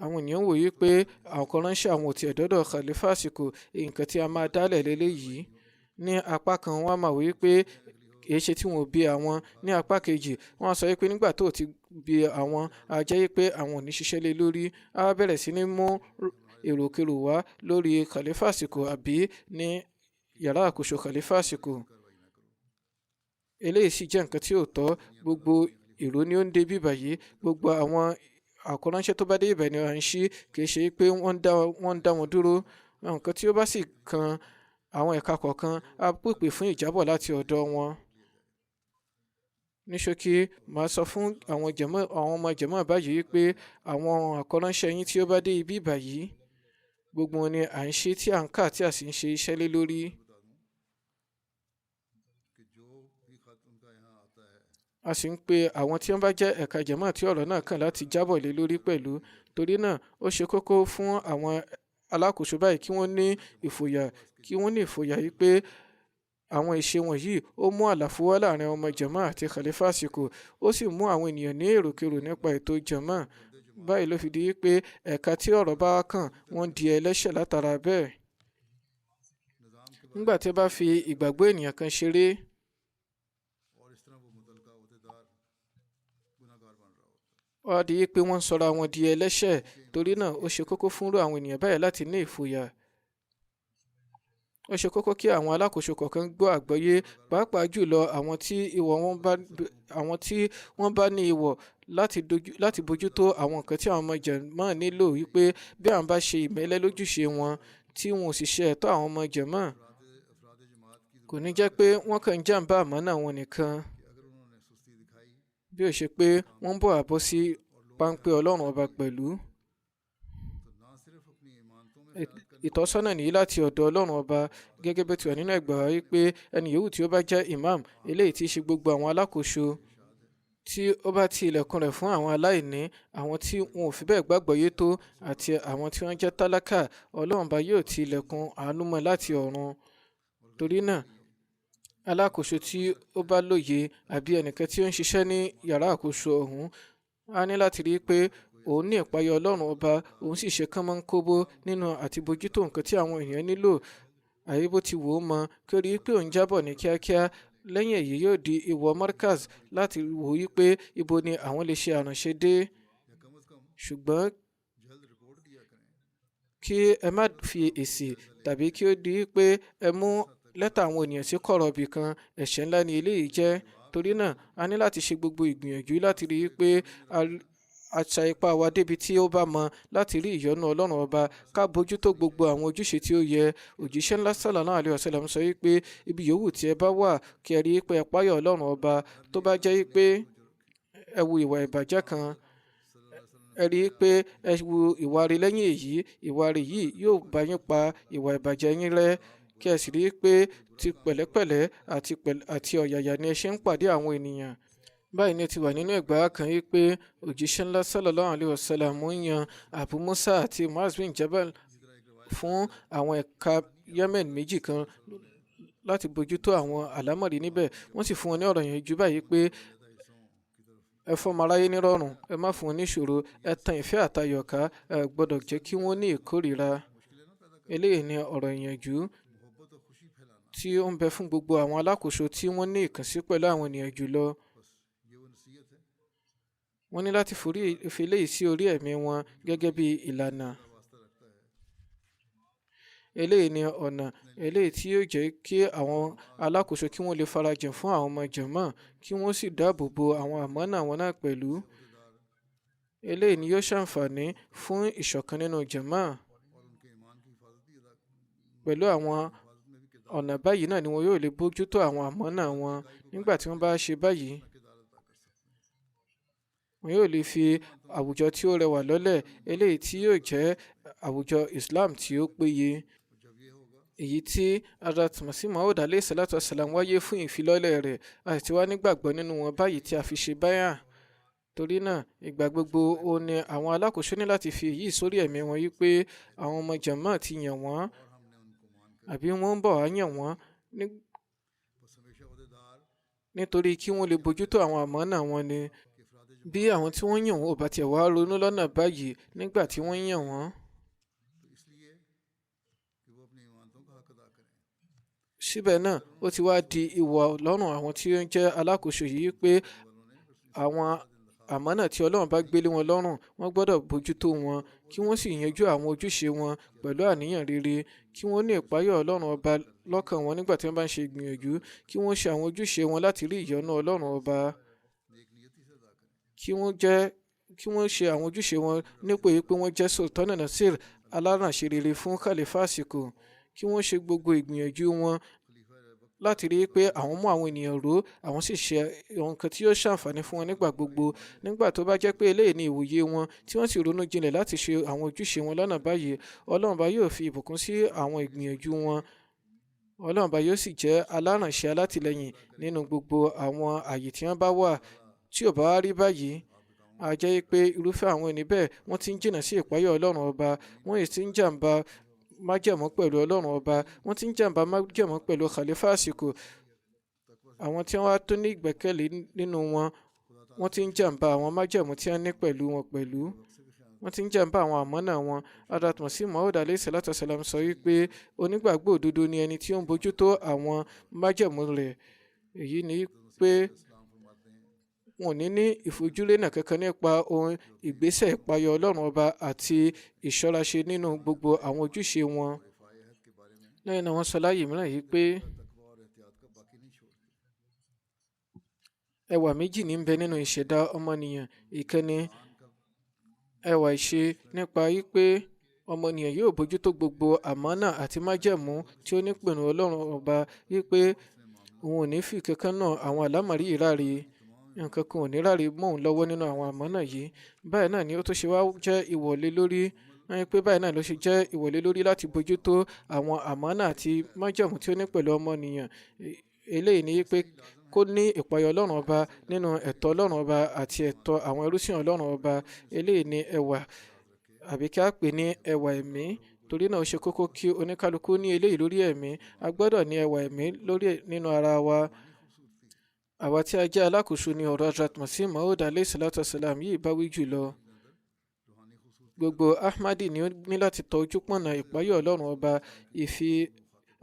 Àwọn ènìyàn wò yìí pé àwọn kọ ránṣẹ́ àwọn ò tiẹ̀ dọ́dọ̀ khalifa àsìkò, nǹkan tí a máa dálẹ̀ lélẹ́yìí. Ní apá kan wọ́n máa wò yìí pé èṣe tí wọn ò bi àwọn. Ní apá kejì wọ́n á sọ pé nígbà tó ti bi àwọn, á jẹ́ pé àwọn ò ní ṣiṣẹ́ lé lórí. Á bẹ̀rẹ̀ sí ní mú èròkérò wá lórí khalifa àsìkò àbí ní yàrá àkóso khalifa àsìkò. Eléyìí sì jẹ́ nǹkan tí ò tọ́. Gbogbo èrò ni ó ń dé bíbà yìí, gbogbo àwọn àkọ́ránṣẹ́ tó bá dé ibẹ̀ ni à ń ṣí, kì í ṣe pé wọ́n ń dá wọn dúró. Nǹkan tí ó bá sì kan àwọn ẹ̀ka kọ̀ọ̀kan á pèpè fún ìjábọ̀ láti ọ̀dọ̀ wọn. Ní ṣókí, màá sọ fún àwọn ọmọ jàmáà báyìí pé àwọn àkọ́ránṣẹ́ yín tí ó bá dé ibi báyìí, gbogbo wọn ni à ń ṣe tí à ń kà tí a sì ń ṣe iṣẹ́ lé lórí. A sì ń pe àwọn tí wọ́n bá jẹ́ ẹ̀ka jàmáà tí ọ̀rọ̀ náà kàn láti jábọ̀ lé lórí pẹ̀lú. Torí náà ó ṣe kókó fún àwọn alákòóso báyìí kí wọ́n ní ìfòyà yìí pé àwọn ìṣe wọ̀nyí ó mú àlàfo wá láàrin ọmọ jàmáà àti khalifa àsìkò, ó sì mú àwọn ènìyàn ní èròkérò nípa ètò jàmáà. Báyìí ló fi di pé ẹ̀ka tí ọ̀rọ̀ bá kàn wọ́n di ẹlẹ́ṣẹ̀ látara bẹ́ẹ̀. nígbà tí ẹ bá fi ìgbàgbọ́ ènìyàn kan ṣeré ó di pé wọ́n ń sọra wọn di ẹlẹ́ṣẹ̀. Torí náà ó ṣe kókó fúnrú àwọn ènìyàn báyìí láti ní ìfòyà. Ó ṣe kókó kí àwọn alákòóso kọ̀ọ̀kan gbọ́ àgbọ́yé, pàápàá jùlọ àwọn tí wọ́n bá ní ìwọ̀ láti bójútó àwọn nǹkan tí àwọn ọmọ jàmáà nílò, wípé bí àwọn bá ṣe ìmẹ́lẹ́ lójúṣe wọn tí wọn ò sì ṣe ẹ̀tọ́ àwọn ọmọ jàmáà, kò ní jẹ́ pé wọ́n kàn ń jàǹbá àmánà wọn nìkan, bí ó ṣe pé wọ́n ń bọ̀ àbọ̀ sí páńpẹ́ Ọlọ́run ọba pẹ̀lú. Ìtọ́sọ́nà nìyí láti ọ̀dọ̀ Ọlọ́run ọba, gẹ́gẹ́ bí ó ti wà nínú ẹgbàá wípé ẹni yòówù tí ó bá jẹ́ imam, eléyìí tí í ṣe gbogbo àwọn alákòóso, tí ó bá ti ilẹ̀kùn rẹ̀ fún àwọn aláìní, àwọn tí wọn ò fi bẹ́ẹ̀ gbàgbọ́ yé tó, àti àwọn tí wọ́n jẹ́ tálákà, Ọlọ́run ọba yóò ti ilẹ̀kùn àánú mọ́ láti ọ̀run. Torí náà alákòóso tí ó bá lóye àbí ẹnìkan tí ó ń ṣiṣẹ́ ní yàrá àkóso ọ̀hún á ní láti rí i pé òun ní ìpayà Ọlọ́run ọba, òun sì ṣe kánmọ́nkóbó nínú àti bójútó nǹkan tí àwọn èèyàn nílò, àyè bó ti wò ó mọ, kí ó rí i pé òun jábọ̀ ní kíákíá. Lẹ́yìn èyí yóò di ìwọ̀ Markaz láti wò ó pé ibo ni àwọn lè ṣe àránṣe dé. Ṣùgbọ́n kí ẹ má fi èsì tàbí kí ó di pé ẹ mú lẹ́tà àwọn ènìyàn sí kọ̀rọ̀ ibì kan, ẹ̀ṣẹ̀ ńlá ni eléyìí jẹ́. Torí náà a ní láti ṣe gbogbo ìgbìyànjú láti rí i pé a sa ipá wa débi tí ó bá mọ láti rí ìyọ́nú Ọlọ́run ọba, ká bójútó gbogbo àwọn ojúṣe tí ó yẹ. Òjíṣẹ́ ńlá sallallahu alaihi wasallam sọ wípé ibi yòówù tí ẹ bá wà, kí ẹ rí i pé ẹ páyà Ọlọ́run ọba. Tó bá jẹ́ pé ẹ wu ìwà ìbàjẹ́ kan, ẹ rí i pé ẹ wu ìwà rí lẹ́yìn èyí, ìwà rí yìí yóò bá yín pa ìwà ìbàjẹ́ yín rẹ́. Kí ẹ sì rí i pé ti pẹ̀lẹ́pẹ̀lẹ́ àti ọ̀yàyà ni ẹ ṣe ń pàdé àwọn ènìyàn. Báyìí ni ó ti wà nínú ẹgbàá kan yìí pé òjíṣẹ́ ńlá sallallahu alaihi wasallam ń yan Abu Musa àti Muaz bin Jabal fún àwọn ẹ̀ka Yemen méjì kan láti bójútó àwọn àlámọ̀rí níbẹ̀. Wọ́n sì fún wọn ní ọ̀rọ̀ yẹn jù báyìí pé ẹ fọ́mọ aráyé nírọ̀rùn, ẹ má fún wọn ní ìṣòro, ẹ tan ìfẹ́ àtayọ̀ ká, ẹ gbọ́dọ̀ jẹ́ kí wọ́n ní ìkórìíra. Eléyìí ni ọ̀rọ̀ ìyànjú tí ó ń bẹ fún gbogbo àwọn alákòóso tí wọ́n ní ìkànsí pẹ̀lú àwọn ènìyàn jùlọ. Wọ́n ní láti fi eléyìí sí orí ẹ̀mí wọn gẹ́gẹ́ bí ìlànà. Eléyìí ni ọ̀nà eléyìí tí yóò jẹ́ kí àwọn alákòóso kí wọ́n lè farajìn fún àwọn ọmọ jàmáà, kí wọ́n sì dáàbò bo àwọn àmánà wọn náà pẹ̀lú. Eléyìí ni yóò ṣàǹfààní fún ìṣọ̀kan nínú jàmáà. Pẹ̀lú àwọn ọ̀nà báyìí náà ni wọn yóò lè bójútó àwọn àmánà wọn. Nígbà tí wọ́n bá ṣe báyìí, wọn yóò lè fi àwùjọ tí ó rẹwà lọ́lẹ̀, eléyìí tí yóò jẹ́ àwùjọ Islam tí ó péye, èyí tí Hazrat Masih Maud alayhi salatu wasalam wáyé fún ìfilọ́lẹ̀ rẹ̀, a sì ti wá nígbàgbọ́ nínú wọn báyìí tí a fi ṣe báyà. Torí náà ìgbà gbogbo ó ní àwọn alákòóso ní láti fi èyí sórí ẹ̀mí wọn wípé àwọn ọmọ jàmáà ti yàn wọ́n àbí wọ́n ń bọ̀ wá yàn wọ́n nítorí kí wọ́n lè bójútó àwọn àmánà wọn ni. Bí àwọn tí wọ́n yàn wọ́n ò bá tiẹ̀ wá ronú lọ́nà báyìí nígbà tí wọ́n yàn wọ́n, síbẹ̀ náà ó ti wá di ìwọ̀ lọ́rùn àwọn tí ó ń jẹ́ alákòóso yìí pé àwọn àmánà tí Ọlọ́run bá gbélé wọn lọ́rùn, wọ́n gbọ́dọ̀ bójútó wọn, kí wọ́n sì yanjú àwọn ojúṣe wọn pẹ̀lú àníyàn rere, kí wọ́n ní ìpáyà Ọlọ́run ọba lọ́kàn wọn nígbà tí wọ́n bá ń ṣe ìgbìyànjú, kí wọ́n ṣe àwọn ojúṣe wọn láti rí ìyọ́nú Ọlọ́run ọba, kí wọ́n ṣe àwọn ojúṣe wọn nípò yìí pé wọ́n jẹ́ Sultan Nasir, alárànṣe rere fún Khalifa àsìkò, kí wọ́n ṣe gbogbo ìgbìyànjú wọn láti rí i pé àwọn mú àwọn ènìyàn ró, àwọn sì ṣe nǹkan tí yóò ṣàǹfààní fún wọn nígbà gbogbo. Nígbà tó bá jẹ́ pé eléyìí ni ìwòye wọn, tí wọ́n sì ronú jinlẹ̀ láti ṣe àwọn ojúṣe wọn lọ́nà báyìí, Ọlọ́run bá yóò fi ìbùkún sí àwọn ìgbìyànjú wọn. Ọlọ́run bá yóò sì jẹ́ alárànṣe alátìlẹ́yìn nínú gbogbo àwọn àyè tí wọ́n bá wà. Tí ò bá rí báyìí, a jẹ́ pé irúfẹ́ àwọn ẹni bẹ́ẹ̀ wọ́n ti ń jìnnà sí ìpáyà Ọlọ́run ọba, wọ́n yìí ti ń jàǹbá májẹ̀mú pẹ̀lú Ọlọ́run ọba, wọ́n ti ń jàǹbá májẹ̀mú pẹ̀lú Khalifa àsìkò. Àwọn tí wọ́n tó ní ìgbẹ́kẹ̀lé nínú wọn, wọ́n ti ń jàǹbá àwọn májẹ̀mú tí wọ́n ní pẹ̀lú wọn pẹ̀lú. wọ́n ti ń jàǹbá àwọn àmánà wọn. Hazrat Masih Maud alayhi salatu wasalam sọ wípé onígbàgbọ́ òdodo ni ẹni tí ó ń bójútó àwọn májẹ̀mú rẹ̀. Èyí ni pé wọn ò ní ìfojúlénà kankan nípa ohun ìgbésẹ̀ ìpayọ Ọlọ́run ọba àti ìṣọ́raṣe nínú gbogbo àwọn ojúṣe wọn. lẹ́yìn náà wọ́n sọ láàyè mìíràn yìí pé ẹwà méjì ní ń bẹ nínú ìṣẹ̀dá ọmọnìyàn. Ìkíní, ẹwà ìṣe nípa wípé ọmọnìyàn yóò bójútó gbogbo àmánà àti májẹ̀mú tí ó ní pẹ̀lú Ọlọ́run ọba wípé òun ò ní fi kankan náà àwọn àlámọ̀rí ìráre, nǹkan kan ò ní ráre mọ́ òun lọ́wọ́ nínú àwọn àmánà yìí. Báyìí náà ni ó tó ṣe wá jẹ́ ìwọ̀lé lórí pé báyìí náà ló ṣe jẹ́ ìwọ̀lé lórí láti bójútó àwọn àmánà àti májẹ̀mú tí ó ní pẹ̀lú ọmọnìyàn. Eléyìí ni pé kó ní ìpayọ Ọlọ́run ọba nínú ẹ̀tọ́ Ọlọ́run ọba àti ẹ̀tọ́ àwọn ẹrúsìn Ọlọ́run ọba. Eléyìí ni ẹwà, àbí kí a pè ní ẹwà ẹ̀mí. Torí náà ó ṣe kókó kí oníkálukú ní eléyìí lórí ẹ̀mí. A gbọ́dọ̀ ní ẹwà ẹ̀mí lórí nínú ara wa. Àwa tí a jẹ́ alákòóso ní ọ̀rọ̀ Hazrat Masih Maud alayhi salatu wasalam yìí bá wí jùlọ. Gbogbo Ahmadi ni ó ní láti tọ ojú pọ̀nà ìpayọ̀ Ọlọ́run ọba,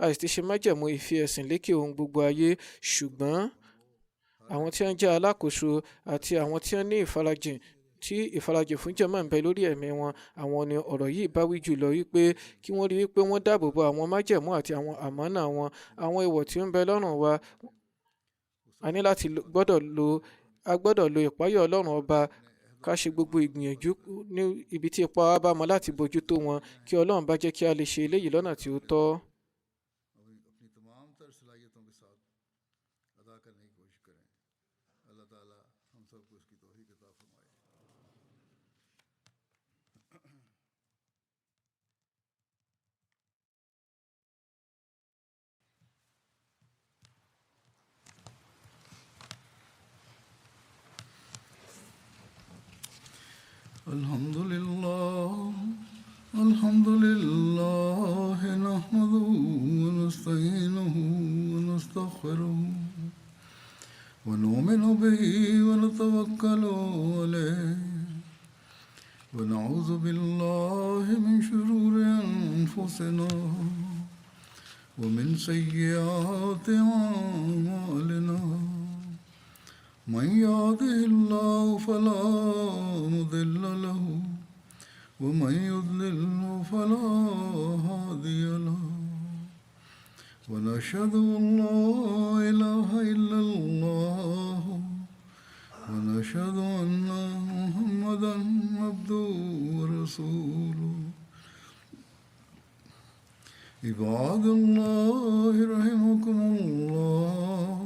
àìsí ṣe májẹ̀mú ìfi ẹ̀sìn lékè ohun gbogbo ayé. Ṣùgbọ́n àwọn tí wọ́n jẹ́ alákòóso àti àwọn tí wọ́n ní ìfarajìn fún jàmáà ń bẹ lórí ẹ̀mí wọn, àwọn ni ọ̀rọ̀ yìí bá wí jùlọ wípé kí wọ́n rí wípé wọ́n dáàbò bo àwọn májẹ̀mú àti àwọn àmánà wọn. Àwọn ìwọ̀ tí ó ń bẹ lọ́rùn wa, a ní láti gbọ́dọ̀ lo ìpayọ̀ Ọlọ́run ọba, ká ṣe gbogbo ìgbìyànjú ní ibi tí ipá wa bá mọ láti bójútó wọn, kí Ọlọ́run bá jẹ́ kí a lè ṣe eléyìí lọ́nà tí ó tọ́. الحمد لله نحمده ونستعينه ونستغفره ونؤمن به ونتوكل عليه ونعوذ بالله من شرور أنفسنا ومن سيئات أعمالنا. من يهده الله فلا مضل له ومن يضلل فلا هادي له. ونشهد أن لا إله إلا الله ونشهد أن محمدا عبده ورسوله. عباد الله رحمكم الله،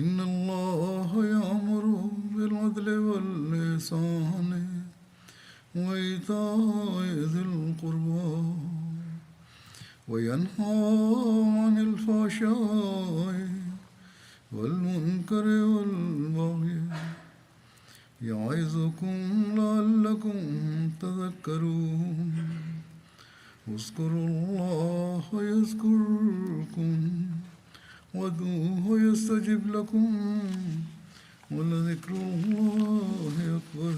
إن الله يأمر بالعدل والإحسان وإيتاء ذي القربى وينهى عن الفحشاء والمنكر والبغي يعظكم لعلكم تذكرون. اذكروا الله يذكركم وادعوه يستجب لكم ولذكر الله أكبر.